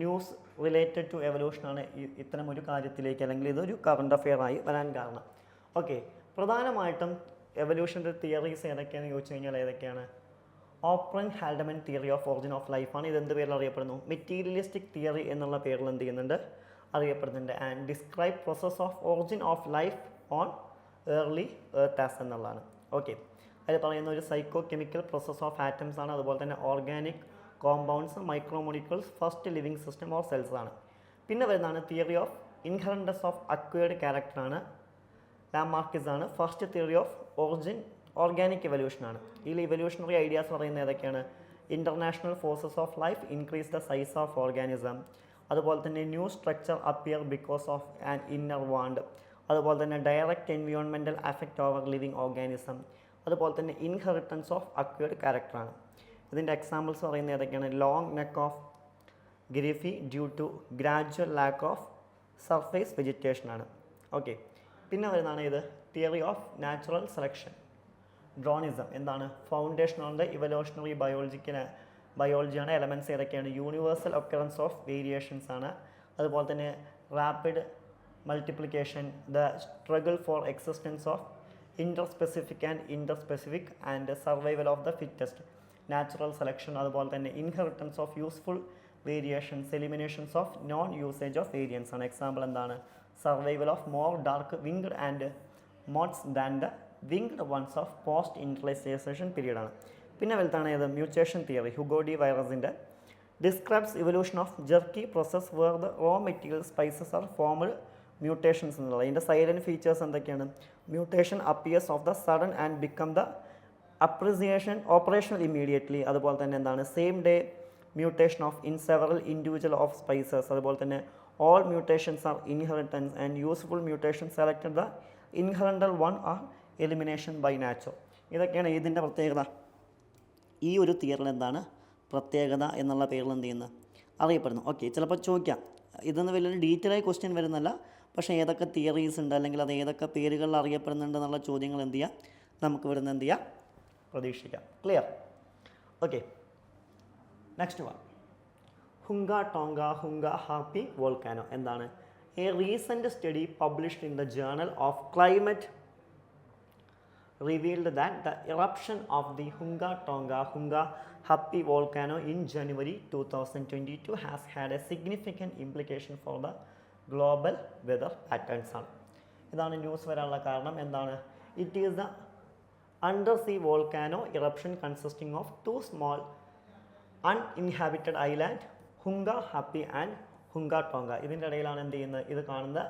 News related to എവല്യൂഷനാണ് ഇത്തരം ഒരു കാര്യത്തിലേക്ക്, അല്ലെങ്കിൽ ഇതൊരു കറണ്ട് അഫെയർ ആയി വരാൻ കാരണം. ഓക്കെ, പ്രധാനമായിട്ടും എവല്യൂഷൻ്റെ തിയറീസ് ഏതൊക്കെയാണെന്ന് ചോദിച്ചു കഴിഞ്ഞാൽ ഏതൊക്കെയാണ്? Oparin Haldane theory of origin of ലൈഫാണ്. ഇതെന്ത് പേരിൽ അറിയപ്പെടുന്നു? മെറ്റീരിയലിസ്റ്റിക് തിയറി എന്നുള്ള പേരിൽ എന്ത് ചെയ്യുന്നുണ്ട്, അറിയപ്പെടുന്നുണ്ട്. And describe process of origin of life on early earth as എന്നുള്ളതാണ്. ഓക്കെ, അതിൽ പറയുന്ന ഒരു physicochemical process of atoms ആണ്. അതുപോലെ തന്നെ organic compounds, micromolecules, first living system or cells ആണ്. പിന്നെ വരുന്നതാണ് theory of inheritance of acquired ക്യാരക്ടറാണ്. ലാമാർക്കിസ് ആണ്. First theory of origin organic evolution ആണ്. ഇതിൽ ഇവല്യൂഷണറി ഐഡിയാസ് പറയുന്നത് ഏതൊക്കെയാണ്? International forces of life increase the size of organism. അതുപോലെ തന്നെ new structure appear because of an inner want. അതുപോലെ തന്നെ direct environmental affect over living organism. അതുപോലെ തന്നെ ഇൻഹെറിറ്റൻസ് ഓഫ് അക്വേർഡ് ക്യാരക്ടറാണ്. ഇതിൻ്റെ എക്സാമ്പിൾസ് പറയുന്നത് ഏതൊക്കെയാണ്? Long neck of giraffe due to gradual lack of surface വെജിറ്റേഷനാണ്. ഓക്കെ, പിന്നെ വരുന്നതാണ് ഇത് theory of natural selection. Darwinism എന്താണ്? ഫൗണ്ടേഷൻ ഓൺ ദ ഇവല്യൂഷണറി ബയോളജിയാണ്. എലമെൻറ്റ്സ് ഏതൊക്കെയാണ്? യൂണിവേഴ്സൽ ഒക്കറൻസ് ഓഫ് വേരിയേഷൻസ് ആണ്. അതുപോലെ തന്നെ rapid multiplication, the struggle for existence of interspecific and survival of the fittest, natural selection. അതുപോലെ തന്നെ inheritance of useful variations, eliminations of non usage of variance ആണ്. Example എന്താണ്? Survival of more dark winged and moths than the winged ones of post industrialization പീരീഡാണ്. പിന്നെ വലുതാണ് ഏത്? Mutation theory. Hugo de വൈറസിൻ്റെ describes evolution of jerky process where the raw material species are formed mutations എന്നുള്ളത്. അതിൻ്റെ salient features എന്തൊക്കെയാണ്? Mutation appears of the sudden and become the appreciation operational immediately. അതുപോലെ തന്നെ എന്താണ്? Same day mutation of in several individual of species. അതുപോലെ തന്നെ all mutations are inheritance and useful mutation selected the inheritable one are elimination by nature. ഇതൊക്കെയാണ് ഇതിൻ്റെ പ്രത്യേകത. ഈ ഒരു തിയറിൽ എന്താണ് പ്രത്യേകത എന്നുള്ള പേരിൽ എന്ത് ചെയ്യുന്നത്, അറിയപ്പെടുന്നു. ഓക്കെ, ചിലപ്പോൾ ചോദിക്കാം, ഇതൊന്നും വലിയൊരു ഡീറ്റെയിൽ ആയി ക്വസ്റ്റ്യൻ വരുന്നല്ല, പക്ഷേ ഏതൊക്കെ തിയറീസ് ഉണ്ട് അല്ലെങ്കിൽ അത് ഏതൊക്കെ പേരുകളിൽ അറിയപ്പെടുന്നുണ്ട് എന്നുള്ള ചോദ്യങ്ങൾ എന്ത് ചെയ്യാം, നമുക്ക് ഇവിടുന്ന് എന്ത് ചെയ്യാം, പ്രതീക്ഷിക്കാം. Clear? Okay, next one, Hunga Tonga Hunga Ha'apai volcano. എന്താണ്? A recent study published in the journal of climate revealed that the eruption of the Hunga Tonga Hunga Happy volcano in January 2022 has had a significant implication for the global weather patterns ആണ്. ഇതാണ് news വരാനുള്ള കാരണം. എന്താണ്? It is the undersea volcano eruption consisting of two small uninhabited islands, Hunga Happy and Hunga Tonga. ഇതിൻ്റെ ഇടയിലാണ് എന്ത് ചെയ്യുന്നത് ഇത് കാണുന്നത്.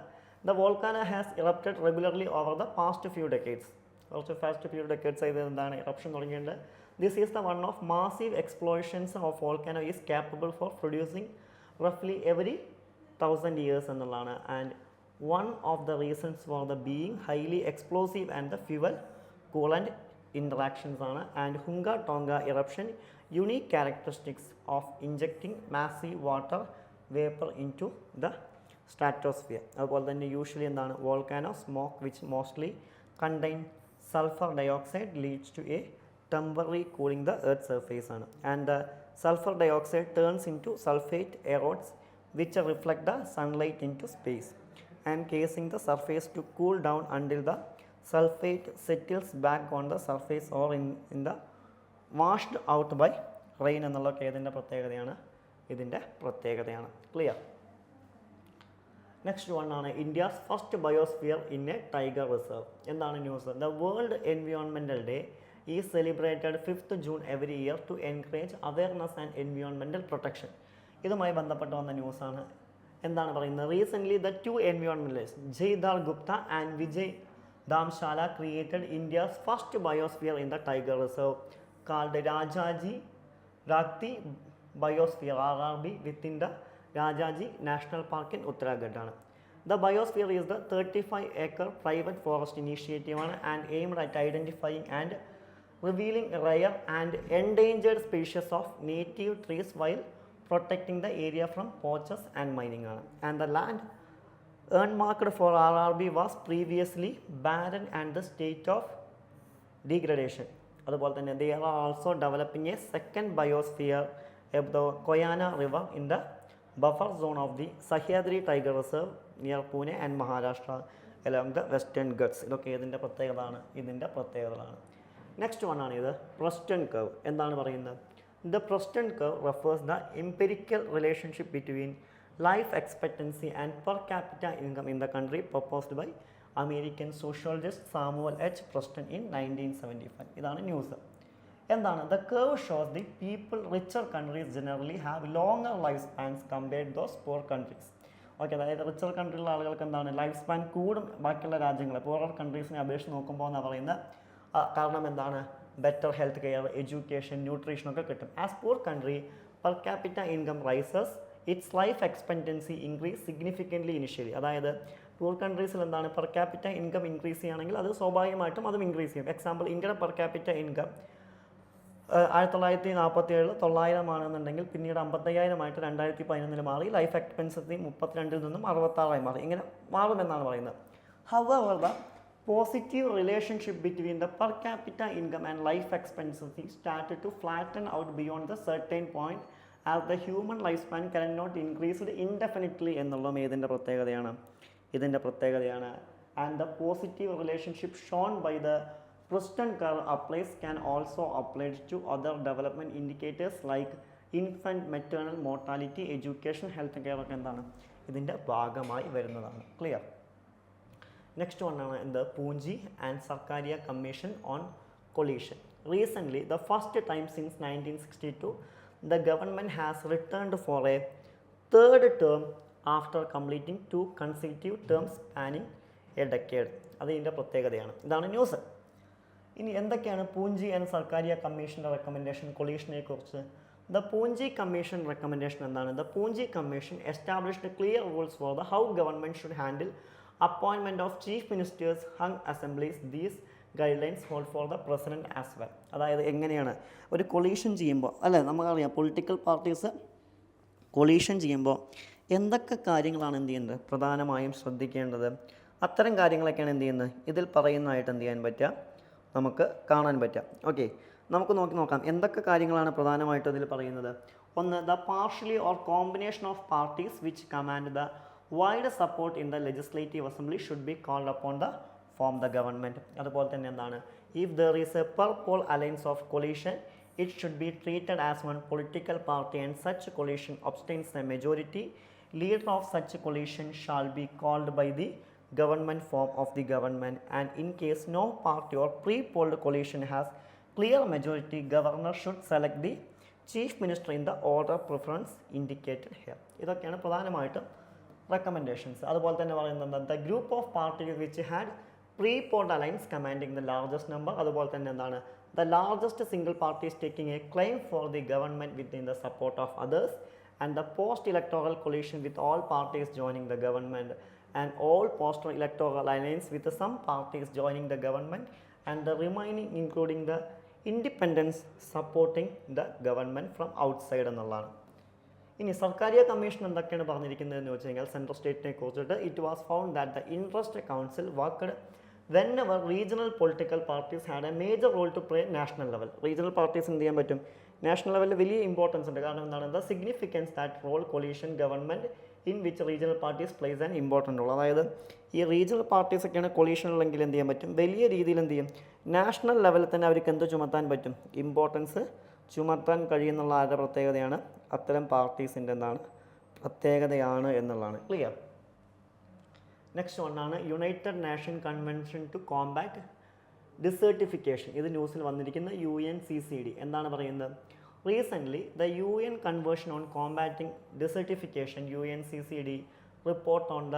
The volcano has erupted regularly over the past few decades. കുറച്ച് ഫാസ്റ്റ് few decades ഇത് എന്താണ് eruption തുടങ്ങിയിട്ടുണ്ട്. This is the one of massive explosions of volcano is capable for producing roughly every 1000 years എന്നുള്ളതാണ്. And one of the reasons for the being highly explosive and the fuel coolant interactions ആണ്. And Hunga Tonga eruption unique characteristics of injecting massive water vapor into the stratosphere. അതുപോലെ തന്നെ usually എന്താണ് volcano smoke which mostly contain sulphur dioxide leads to a temporary cooling the earth surface ആണ്. And the sulphur dioxide turns in to sulphate aerosols which reflect the sunlight in to space and causing the surface to cool down until the sulfate settles back on the surface or in the washed out by rain എന്നുള്ളതൊക്കെ ഇതിൻ്റെ പ്രത്യേകതയാണ്. Clear. Next one ആണ് India's first biosphere in a tiger reserve. എന്താണ് news? The world environmental day is celebrated 5th June every year to encourage awareness and environmental protection. ഇതുമായി ബന്ധപ്പെട്ട് വന്ന ന്യൂസാണ്. എന്താണ് പറയുന്നത്? Recently the two environmentalist Jaidhar Gupta and Vijay Dhamshala created India's first biosphere in the tiger reserve called Rajaji Rakti Biosphere (RRB) within the Rajaji National Park in Uttarakhand. The biosphere is the 35-acre private forest initiative and aimed at identifying and revealing rare and endangered species of native trees while protecting the area from poachers and mining. And the land earmarked for RRB was previously barren and the state of degradation. അതുപോലെ തന്നെ they are also developing a second biosphere of the Koyana River in the buffer zone of the Sahyadri Tiger Reserve near Pune and Maharashtra along the Western Ghats. ഇതൊക്കെ ഇതിൻ്റെ പ്രത്യേകതകളാണ്. Next one ആണ് ഇത് Preston curve. എന്താണ് പറയുന്നത്? The Preston curve refers the empirical relationship between life expectancy and per capita income in the country proposed by American sociologist Samuel H. Preston in 1975. ഇതാണ് news. എന്താണ്? The curve shows the richer countries generally have longer lifespans compared to those poor countries. Okay, അതായത് richer കൺട്രിയിലുള്ള ആളുകൾക്ക് എന്താണ് life span കൂടും ബാക്കിയുള്ള രാജ്യങ്ങളെ പൂറർ കൺട്രീസിനെ അപേക്ഷിച്ച് നോക്കുമ്പോൾ എന്നാണ് പറയുന്നത്. കാരണം എന്താണ്? ബെറ്റർ ഹെൽത്ത് കെയർ, എഡ്യൂക്കേഷൻ, ന്യൂട്രീഷനൊക്കെ കിട്ടും. ആസ് പൂർ country per capita income rises, its life expectancy increase significantly initially. അതായത് പൂർ കൺട്രീസിൽ എന്താണ് പെർ ക്യാപിറ്റ ഇൻകം ഇൻക്രീസ് ചെയ്യുകയാണെങ്കിൽ അത് സ്വാഭാവികമായിട്ടും അതും ഇൻക്രീസ് ചെയ്യും. എക്സാമ്പിൾ ഇന്ത്യയുടെ പെർ ക്യാപിറ്റ ഇൻകം 1947 900 ആണെന്നുണ്ടെങ്കിൽ പിന്നീട് 55,000 2011 മാറി. ലൈഫ് എക്സ്പെൻസി 32 നിന്നും 66 മാറി. ഇങ്ങനെ മാറുമെന്നാണ് പറയുന്നത്. However, the positive relationship between the per capita income and life expectancy started to flatten out beyond the certain point as the human lifespan cannot increase indefinitely എന്നുള്ളതും ഇതിൻ്റെ പ്രത്യേകതയാണ്. And the positive relationship shown by the Preston curve applies can also apply to other development indicators like infant maternal mortality, education, health care ഒക്കെ എന്താണ് ഇതിൻ്റെ ഭാഗമായി വരുന്നതാണ്. Clear. Next one ആണ് എന്ത്? Punchhi and Sarkaria commission on collision. Recently the first time since 1962 the government has returned for a third term after completing 2 consecutive terms spanning a decade. അത് ഇതിൻ്റെ പ്രത്യേകതയാണ്. ഇതാണ് ന്യൂസ്. ഇനി എന്തൊക്കെയാണ് പൂഞ്ചി ആൻഡ് സർക്കാരിയ കമ്മീഷൻ്റെ റെക്കമെൻഡേഷൻ കൊളീഷനെ കുറിച്ച്? ദ പൂഞ്ചി കമ്മീഷൻ റെക്കമെൻഡേഷൻ എന്താണ്? The Punchhi commission established clear rules for the how government should handle appointment of chief ministers, hung assemblies. These guidelines hold for the president as well. അതായത് എങ്ങനെയാണ് ഒരു collision ചെയ്യുമ്പോൾ, അല്ലേ നമുക്കറിയാം political parties collision ചെയ്യുമ്പോൾ എന്തൊക്കെ കാര്യങ്ങളാണ് എന്ത് ചെയ്യുന്നത് പ്രധാനമായും ശ്രദ്ധിക്കേണ്ടത്? അത്തരം കാര്യങ്ങളൊക്കെയാണ് എന്ത് ചെയ്യുന്നത് ഇതിൽ പറയുന്നതായിട്ട് എന്ത് ചെയ്യാൻ പറ്റുക, നമുക്ക് കാണാൻ പറ്റുക. ഓക്കെ, നമുക്ക് നോക്കാം എന്തൊക്കെ കാര്യങ്ങളാണ് പ്രധാനമായിട്ടും ഇതിൽ പറയുന്നത്. ഒന്ന്, the partially or combination of parties which command the wide support in the legislative assembly should be called upon the form the government. അതുപോലെ തന്നെ എന്താണ്, if there is a pre poll alliance of coalition it should be treated as one political party and such coalition obtains a majority. Leader of such coalition shall be called by the government form of the government, and in case no party or pre-polled coalition has clear majority, governor should select the chief minister in the order preference indicated here. ഇതൊക്കെയാണ് പ്രധാനമായിട്ടും recommendations. അതുപോലെ തന്നെ പറയുന്നത് the group of parties which had pre polled alliance commanding the largest number. അതുപോലെ തന്നെ എന്താണ് the largest single parties taking a claim for the government within the support of others, and the post-electoral coalition with all parties joining the government, and all post-electoral alliance with some parties joining the government, and the remaining including the independents supporting the government from outside എന്നുള്ളതാണ്. ഇനി Sarkaria commission എന്തൊക്കെയാണ് പറഞ്ഞിരിക്കുന്നതെന്ന് വെച്ച് കഴിഞ്ഞാൽ central സ്റ്റേറ്റിനെ കുറിച്ചിട്ട് it was found that the interest council worked whenever regional political parties had a major role to play national level. Regional parties എന്ത് ചെയ്യാൻ പറ്റും, national ലെവലിൽ വലിയ ഇമ്പോർട്ടൻസ് ഉണ്ട്. കാരണം എന്താണ് the significance that role coalition government in which regional parties plays an important role. അതായത് ഈ റീജിയണൽ പാർട്ടീസ് ഒക്കെയാണ് കൊളീഷനിലെങ്കിൽ എന്ത് ചെയ്യാൻ പറ്റും, വലിയ രീതിയിൽ എന്ത് ചെയ്യും, നാഷണൽ ലെവലിൽ തന്നെ അവർക്ക് എന്ത് ചുമത്താൻ പറ്റും, ഇമ്പോർട്ടൻസ് ചുമത്താൻ കഴിയുന്നുള്ള ആരുടെ പ്രത്യേകതയാണ്, അത്തരം പാർട്ടീസിൻ്റെ എന്താണ് പ്രത്യേകതയാണ് എന്നുള്ളതാണ്. ക്ലിയർ. നെക്സ്റ്റ് വണ്ണാണ് united nation convention to combat desertification. ഇത് ന്യൂസിൽ വന്നിരിക്കുന്ന UNCCD എന്താണ് പറയുന്നത്, recently the UN conversion on combating desertification UNCCD report on the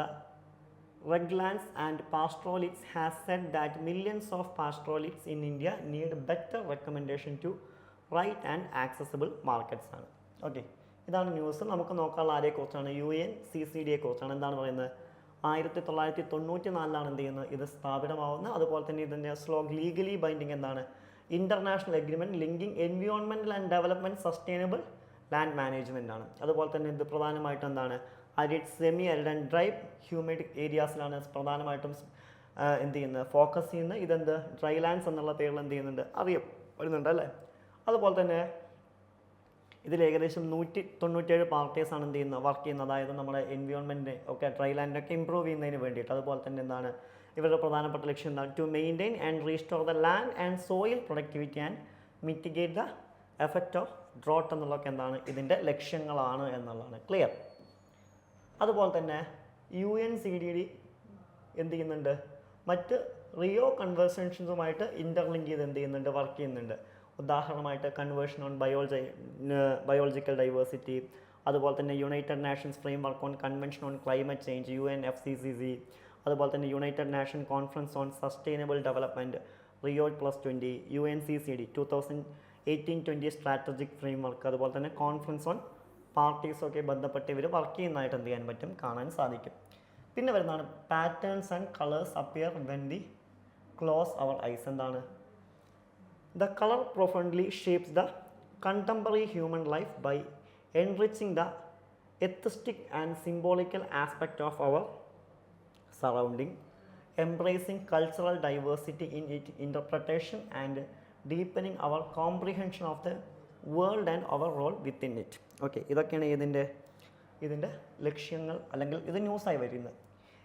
reglands and pastoralists has said that millions of pastoralists in India need better recommendation to right and accessible markets ആണ്. Okay, ഇതാണ് news. നമുക്ക് നോക്കാനുള്ള ആരെക്കുറിച്ചാണ്, UNCCD കുറിച്ചാണ്. എന്താണ് പറയുന്നത്, 1994 എന്ത് ചെയ്യുന്നത് ഇത് സ്ഥാപിതമാവുന്നത്. അതുപോലെ തന്നെ ഇതിൻ്റെ ലീഗലി ബൈൻഡിങ് എന്താണ്, international agreement linking environmental and development sustainable land management ആണ്. അതുപോലെ തന്നെ ഇത് പ്രധാനമായിട്ടും എന്താണ് arid, semi arid and dry humid ഏരിയാസിലാണ് പ്രധാനമായിട്ടും എന്ത് ചെയ്യുന്നത് ഫോക്കസ് ചെയ്യുന്നത്. ഇതെന്ത് ഡ്രൈ ലാൻഡ്സ് എന്നുള്ള പേരിൽ എന്ത് ചെയ്യുന്നുണ്ട് അറിയപ്പെടുന്നുണ്ട് അല്ലേ. അതുപോലെ തന്നെ ഇതിൽ ഏകദേശം 197 പാർട്ടീസാണ് എന്ത് ചെയ്യുന്നത് വർക്ക് ചെയ്യുന്നത്. അതായത് നമ്മുടെ എൻവിയോൺമെൻറ്റിനെ ഒക്കെ ഡ്രൈ ലാൻഡൊക്കെ ഇമ്പ്രൂവ് ചെയ്യുന്നതിന് വേണ്ടിയിട്ട്. അതുപോലെ തന്നെ എന്താണ് ഇവരുടെ പ്രധാനപ്പെട്ട ലക്ഷ്യം എന്താണ്, to maintain and restore the land and soil productivity and mitigate the effect of drought എന്നുള്ളതൊക്കെ എന്താണ് ഇതിൻ്റെ ലക്ഷ്യങ്ങളാണ് എന്നുള്ളതാണ്. ക്ലിയർ. അതുപോലെ തന്നെ UNCCD എന്ത് ചെയ്യുന്നുണ്ട്, മറ്റ് റിയോ കൺവേർസേഷൻസുമായിട്ട് ഇൻ്റർലിങ്ക് ചെയ്ത് എന്ത് ചെയ്യുന്നുണ്ട് വർക്ക് ചെയ്യുന്നുണ്ട്. ഉദാഹരണമായിട്ട് കൺവേർഷൻ ഓൺ ബയോളജിക്കൽ ഡൈവേഴ്സിറ്റി, അതുപോലെ തന്നെ United Nations framework on convention on climate change UNFCCC, അതുപോലെ തന്നെ United nation conference on sustainable development Rio+20, UNCCD 2018-20 strategic framework, അതുപോലെ തന്നെ കോൺഫറൻസ് ഓൺ പാർട്ടീസൊക്കെ ബന്ധപ്പെട്ട് ഇവർ വർക്ക് ചെയ്യുന്നതായിട്ട് എന്ത് ചെയ്യാൻ പറ്റും, കാണാൻ സാധിക്കും. പിന്നെ വരുന്നതാണ് patterns and colours appear when we close our eyes. എന്താണ് the color profoundly shapes the contemporary human life by enriching the aesthetic and symbolical aspect of our surrounding, embracing cultural diversity in its interpretation and deepening our comprehension of the world and our role within it. Okay, ഇതൊക്കെയാണ് ഇതിൻ്റെ ലക്ഷ്യങ്ങൾ അല്ലെങ്കിൽ ഇത് ന്യൂസായി വരുന്നത്.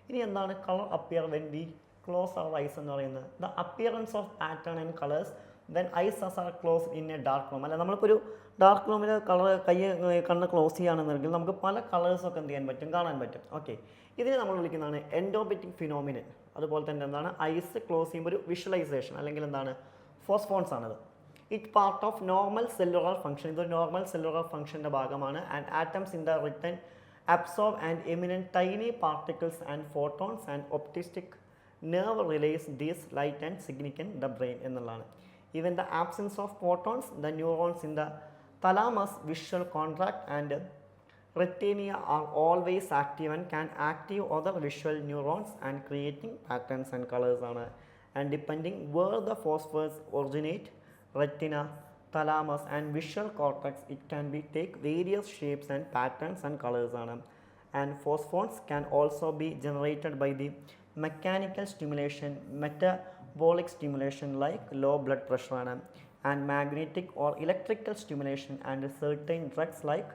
ഇനി എന്താണ് colour appear when we close our eyes എന്ന് പറയുന്നത്, the appearance of pattern and colours when eyes are close in a dark room. അല്ല, നമ്മളിപ്പോൾ ഒരു ഡാർക്ക് റൂമിൽ കണ്ണ് ക്ലോസ് ചെയ്യുകയാണെന്നുണ്ടെങ്കിൽ നമുക്ക് പല കളേഴ്സൊക്കെ എന്ത് ചെയ്യാൻ പറ്റും, കാണാൻ പറ്റും. ഓക്കെ, ഇതിനെ നമ്മൾ വിളിക്കുന്നതാണ് എൻഡോബറ്റിക് ഫിനോമിനൻ. അതുപോലെ തന്നെ എന്താണ് ഐസ് ക്ലോസ് ചെയ്യുമ്പോൾ ഒരു വിഷ്വലൈസേഷൻ അല്ലെങ്കിൽ എന്താണ് ഫോസ്ഫോൺസ് ആണത്. It part of normal cellular function. ഇതൊരു നോർമൽ സെല്ലുലാർ ഫംഗ്ഷൻ്റെ ഭാഗമാണ്. And atoms in the retina absorb and eminent tiny particles and photons and optic nerve relays these light and significant the brain എന്നുള്ളതാണ്. Even the absence of photons, the neurons in the thalamus, visual contract and retina are always active and can active other visual neurons and creating patterns and colors. And depending where the phosphors originate, retina, thalamus and visual cortex, it can be take various shapes and patterns and colors. And phosphons can also be generated by the mechanical stimulation, metabolic stimulation like low blood pressure, and magnetic or electrical stimulation and certain drugs like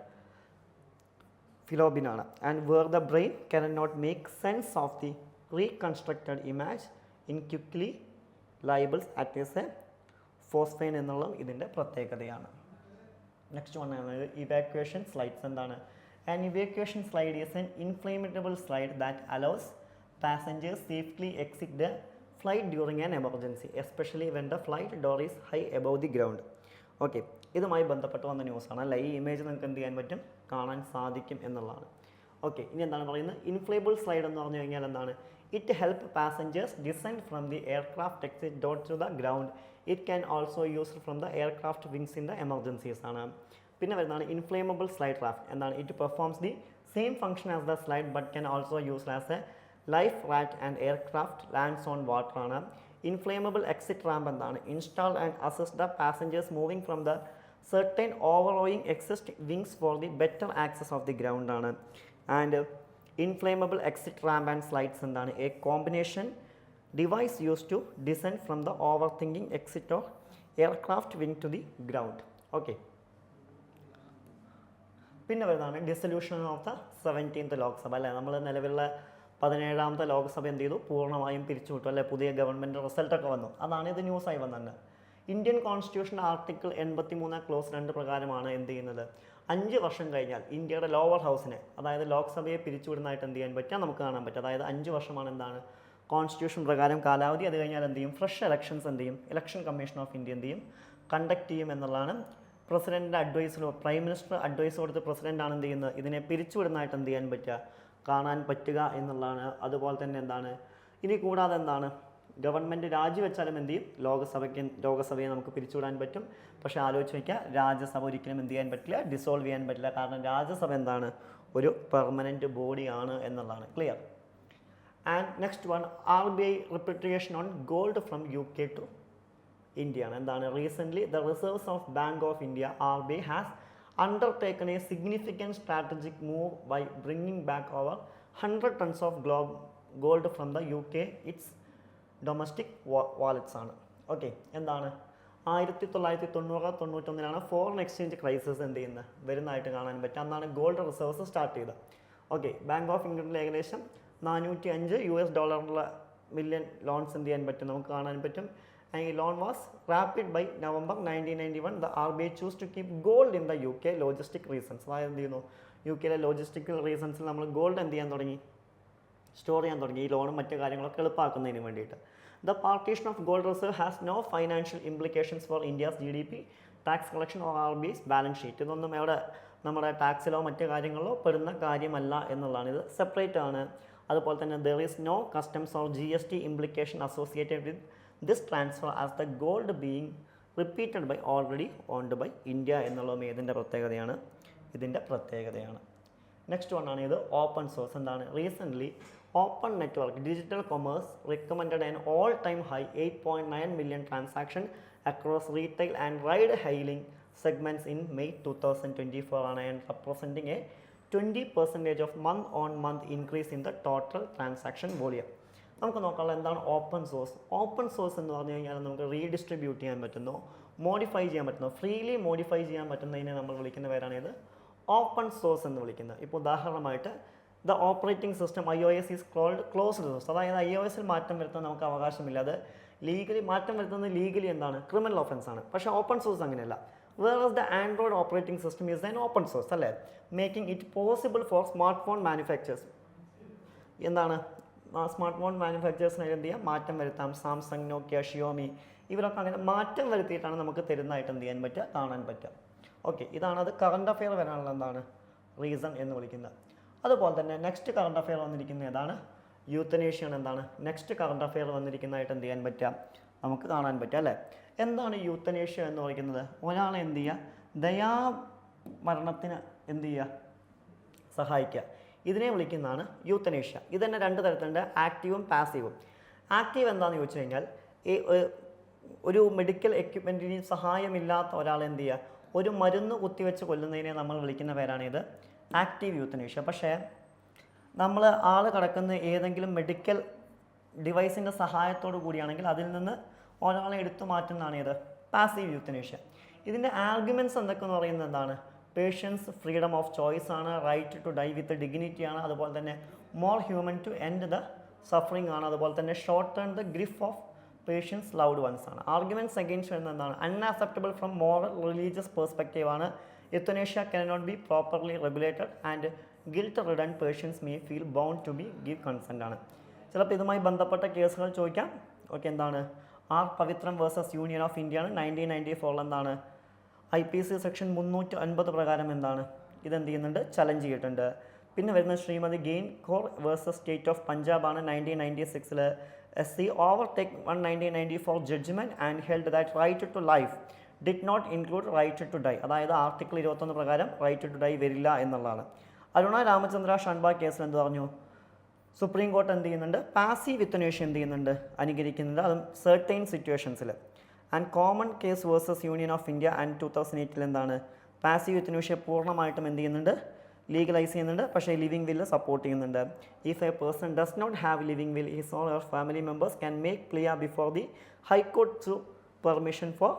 psilocybin. And where the brain cannot make sense of the reconstructed image in quickly labels as a phosphine എന്നുള്ളത് ഇതിൻ്റെ പ്രത്യേകതയാണ്. Next one ആണ് evacuation slides. എന്താണ് An evacuation slide is an inflatable slide that allows passengers safely exit the flight during an emergency, especially when the flight door is high above the ground. Okay, ഇതുമായി ബന്ധപ്പെട്ട് വന്ന ന്യൂസാണ് അല്ല. ഈ image നിങ്ങൾക്ക് എന്ത് ചെയ്യാൻ പറ്റും, കാണാൻ സാധിക്കും എന്നുള്ളതാണ്. ഓക്കെ, ഇനി എന്താണ് പറയുന്നത്, ഇൻഫ്ലേബിൾ സ്ലൈഡ് എന്ന് പറഞ്ഞു കഴിഞ്ഞാൽ എന്താണ്, it help passengers descend from the aircraft exit door to the ground. It can also use from the aircraft wings in the emergencies ആണ്. പിന്നെ വരുന്നതാണ് ഇൻഫ്ലേമബിൾ സ്ലൈഡ് റാഫ്റ്റ്. എന്താണ്, it performs the same function as the slide but can also use as a life raft and aircraft lands on water ആണ്. Inflammable exit ramp എന്താണ്, install and assist the passengers moving from the certain overrowing exist wings for the better access of the ground ആണ്. And inflammable exit ramp and slides എന്താണ്, a combination device used to descend from the overthinking exit or aircraft wing to the ground. Okay, പിന്നെ വരുന്നതാണ് dissolution of the 17th Lok Sabha അല്ലേ. നമ്മൾ നിലവിലുള്ള 17ാമത്തെ ലോക്സഭ എന്ത് ചെയ്തു, പൂർണ്ണമായും പിരിച്ചുവിട്ടു അല്ലെ. പുതിയ ഗവൺമെൻറ് റിസൾട്ടൊക്കെ വന്നു. അതാണ് ഇത് ന്യൂസായി വന്നത്. ഇന്ത്യൻ കോൺസ്റ്റിറ്റ്യൂഷൻ ആർട്ടിക്കിൾ 83 ക്ലോസ് 2 പ്രകാരമാണ് എന്ത് ചെയ്യുന്നത്, 5 വർഷം കഴിഞ്ഞാൽ ഇന്ത്യയുടെ ലോവർ ഹൗസിനെ, അതായത് ലോക്സഭയെ പിരിച്ചുവിടുന്നതായിട്ട് എന്ത് ചെയ്യാൻ പറ്റുക, നമുക്ക് കാണാൻ പറ്റും. അതായത് 5 വർഷമാണ് എന്താണ് കോൺസ്റ്റിറ്റ്യൂഷൻ പ്രകാരം കാലാവധി. അത് കഴിഞ്ഞാൽ എന്ത് ചെയ്യും, ഫ്രഷ് ഇലക്ഷൻസ് എന്ത് ചെയ്യും, ഇലക്ഷൻ കമ്മീഷൻ ഓഫ് ഇന്ത്യ എന്ത് ചെയ്യും, കണ്ടക്ട് ചെയ്യും എന്നുള്ളതാണ്. പ്രസിഡന്റിൻ്റെ അഡ്വൈസിലോ പ്രൈം മിനിസ്റ്റർ അഡ്വൈസ് കൊടുത്ത് പ്രസിഡൻ്റാണ് എന്ത് ചെയ്യുന്നത്, ഇതിനെ പിരിച്ചുവിടുന്നതായിട്ട് എന്ത് ചെയ്യാൻ പറ്റുക, കാണാൻ പറ്റുക എന്നുള്ളതാണ്. അതുപോലെ തന്നെ എന്താണ്, ഇനി കൂടാതെ എന്താണ്, ഗവൺമെൻറ് രാജിവെച്ചാലും എന്ത് ചെയ്യും, ലോകസഭയെ നമുക്ക് പിരിച്ചുവിടാൻ പറ്റും. പക്ഷേ ആലോചിച്ച് വയ്ക്കുക, രാജ്യസഭ ഒരിക്കലും എന്ത് ചെയ്യാൻ പറ്റില്ല, ഡിസോൾവ് ചെയ്യാൻ പറ്റില്ല. കാരണം രാജ്യസഭ എന്താണ്, ഒരു പെർമനൻറ്റ് ബോഡിയാണ് എന്നുള്ളതാണ്. Clear. And next one, RBI repatriation on gold from UK to India ആണ്. എന്താണ്, recently the reserves of bank of India RBI has undertaken a significant strategic move by bringing back over 100 tons of gold from the UK its domestic wallets ആണ്. Okay, എന്താണ്, 1990-91 foreign exchange crisis എന്ത് ചെയ്യുന്നത്, വരുന്നതായിട്ട് കാണാൻ പറ്റും. അന്നാണ് gold reserves start ചെയ്തത്. Okay, bank of ഇംഗ്ലണ്ടിൽ ഏകദേശം $405 മില്യൺ ലോൺസ് എന്ത് ചെയ്യാൻ പറ്റും, നമുക്ക് കാണാൻ പറ്റും. And the loan was rapid by November 1991. The RBI chose to keep gold in the UK logistic reasons. അതായത് എന്ത് ചെയ്യുന്നു, UK ലോജിസ്റ്റിക്കൽ റീസൺസിൽ നമ്മൾ ഗോൾഡ് എന്ത് ചെയ്യാൻ തുടങ്ങി, സ്റ്റോർ ചെയ്യാൻ തുടങ്ങി, ഈ ലോണും മറ്റു കാര്യങ്ങളൊക്കെ എളുപ്പമാക്കുന്നതിന് വേണ്ടിയിട്ട്. The partition of gold reserve has no financial implications for India's GDP, tax collection or RBI's balance sheet. ഇതൊന്നും എവിടെ നമ്മുടെ ടാക്സിലോ മറ്റു കാര്യങ്ങളിലോ പെടുന്ന കാര്യമല്ല എന്നുള്ളതാണ്. ഇത് സെപ്പറേറ്റ് ആണ്. അതുപോലെ തന്നെ there is no customs or GST implication associated with this transfer as the gold being repeated by already owned by India എന്നുള്ളതും ഇതിൻ്റെ പ്രത്യേകതയാണ്. നെക്സ്റ്റ് വൺ ആണ് ഇത് ഓപ്പൺ സോഴ്സ്. എന്താണ്, recently open network digital commerce recommended an all time high 8.9 million transaction across retail and ride hailing segments in May 2024 ആണ്, and representing a 20% of month on month increase in the total transaction volume. നമുക്ക് നോക്കാനുള്ള എന്താണ് open source. Open source എന്ന് പറഞ്ഞു കഴിഞ്ഞാൽ നമുക്ക് redistribute ചെയ്യാൻ പറ്റുന്നു, മോഡിഫൈ ചെയ്യാൻ പറ്റുന്നു, ഫ്രീലി മോഡിഫൈ ചെയ്യാൻ പറ്റുന്നതിനെ നമ്മൾ വിളിക്കുന്ന പേരാണിത് ഓപ്പൺ സോഴ്സ് എന്ന് വിളിക്കുന്നത്. ഇപ്പോൾ ഉദാഹരണമായിട്ട് the operating system iOS is closed source. അതായത് iOSൽ മാറ്റം വരുത്താൻ നമുക്ക് അവകാശമില്ല. അത് മാറ്റം വരുത്തുന്നത് ലീഗലി എന്താണ്, ക്രിമിനൽ ഓഫൻസ് ആണ്. പക്ഷേ ഓപ്പൺ സോഴ്സ് അങ്ങനെയല്ല. Whereas the Android operating system is an open source അല്ലേ, making it possible for smart phone manufacturers. എന്താണ്, സ്മാർട്ട് ഫോൺ മാനുഫാക്ചേഴ്സിന് എന്ത് ചെയ്യാം, മാറ്റം വരുത്താം. സാംസങ്, നോക്കിയ, ഷിയോമി ഇവരൊക്കെ അങ്ങനെ മാറ്റം വരുത്തിയിട്ടാണ് നമുക്ക് തരുന്നതായിട്ട് എന്ത് ചെയ്യാൻ പറ്റുക, കാണാൻ പറ്റുക. ഓക്കെ, ഇതാണ് അത് കറണ്ട് അഫെയർ വരാനുള്ള എന്താണ് റീസൺ എന്ന് വിളിക്കുന്നത്. അതുപോലെ തന്നെ നെക്സ്റ്റ് കറണ്ട് അഫെയർ വന്നിരിക്കുന്നത് ഏതാണ്, യൂത്തനേഷ്യാണ്. എന്താണ് നെക്സ്റ്റ് കറണ്ട് അഫെയർ വന്നിരിക്കുന്നതായിട്ട് എന്ത് ചെയ്യാൻ പറ്റുക, നമുക്ക് കാണാൻ പറ്റുക അല്ലേ. എന്താണ് യൂത്തനേഷ്യ എന്ന് വിളിക്കുന്നത്, ഒരാളെ എന്ത് ചെയ്യുക, ദയാമരണത്തിന് എന്ത് ചെയ്യുക, സഹായിക്കുക. ഇതിനെ വിളിക്കുന്നതാണ് യൂത്തനേഷ്യ. ഇത് തന്നെ 2 തരത്തിലുണ്ട്, ആക്റ്റീവും പാസീവും. ആക്റ്റീവ് എന്താണെന്ന് ചോദിച്ചു കഴിഞ്ഞാൽ ഈ ഒരു മെഡിക്കൽ എക്യുപ്മെൻറ്റിന് സഹായമില്ലാത്ത ഒരാൾ എന്ത് ചെയ്യുക, ഒരു മരുന്ന് കുത്തിവെച്ച് കൊല്ലുന്നതിനെ നമ്മൾ വിളിക്കുന്ന പേരാണിത് ആക്റ്റീവ് യൂത്തനേഷ്യ. പക്ഷേ നമ്മൾ ആൾ കിടക്കുന്ന ഏതെങ്കിലും മെഡിക്കൽ ഡിവൈസിൻ്റെ സഹായത്തോടു കൂടിയാണെങ്കിൽ അതിൽ നിന്ന് ഒരാളെ എടുത്തു മാറ്റുന്നതാണ് ഇത് പാസീവ് യൂത്തനേഷ്യ. ഇതിൻ്റെ ആർഗ്യുമെൻറ്റ്സ് എന്തൊക്കെയെന്ന് പറയുന്നത് എന്താണ്, പേഷ്യൻസ് ഫ്രീഡം ഓഫ് ചോയ്സ് ആണ്, right to die with dignity ആണ്, അതുപോലെ തന്നെ more human to end the suffering ആണ്, അതുപോലെ തന്നെ short turn the grief of patients loved ones ആണ്. ആർഗ്യുമെൻറ്റ്സ് അഗെയിൻസ്റ്റ് വരുന്നത് എന്താണ്, unacceptable from moral religious perspective ആണ്. Euthanasia cannot be properly regulated and guilt-ridden persons may feel bound to be give consent ആണ്. ചിലപ്പോൾ ഇതുമായി ബന്ധപ്പെട്ട കേസുകൾ ചോദിക്കാം. ഓക്കെ, എന്താണ് R Pavithram versus union of ഇന്ത്യയാണ് 1994 എന്താണ് IPC സെക്ഷൻ 350 പ്രകാരം എന്താണ് ഇതെന്ത് ചെയ്യുന്നുണ്ട്, ചലഞ്ച് ചെയ്തിട്ടുണ്ട്. പിന്നെ വരുന്നത് Shrimati Gian Kaur versus state of പഞ്ചാബാണ് 1996 SC overtake 1994 judgment and held that right to life did not include right to die. അതായത് ആർട്ടിക്കിൾ 21 പ്രകാരം റൈറ്റ് ടു ഡൈ വരില്ല എന്നുള്ളതാണ്. അരുണ രാമചന്ദ്ര ഷൺബാ കേസിൽ എന്ത് പറഞ്ഞു, സുപ്രീം കോർട്ട് എന്ത് ചെയ്യുന്നുണ്ട്, പാസീവ് യുത്തനേഷ്യ എന്ത് ചെയ്യുന്നുണ്ട്, അനുകരിക്കുന്നുണ്ട്, അതും സെർട്ടൈൻ സിറ്റുവേഷൻസിൽ. And common cause versus union of India and 2008 എന്താണ് പാസീവ് യുത്തനേഷ്യ പൂർണ്ണമായിട്ടും എന്ത് ചെയ്യുന്നുണ്ട്, ലീഗലൈസ് ചെയ്യുന്നുണ്ട്. പക്ഷേ ലിവിങ് വില്ല് സപ്പോർട്ട് ചെയ്യുന്നുണ്ട്. If a person does not have living will his or her family members can make clear before the high court to permission for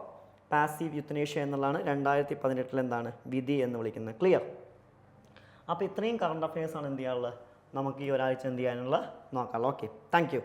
passive euthanasia എന്നുള്ളതാണ് 2018 എന്താണ് വിധി എന്ന് വിളിക്കുന്നത്. ക്ലിയർ? അപ്പോൾ ഇത്രയും കറണ്ട് അഫയേഴ്സാണ് എന്ത് ചെയ്യാനുള്ളത്, നമുക്ക് ഈ ഒരാഴ്ച എന്ത് ചെയ്യാനുള്ള നോക്കാം. Okay, thank you.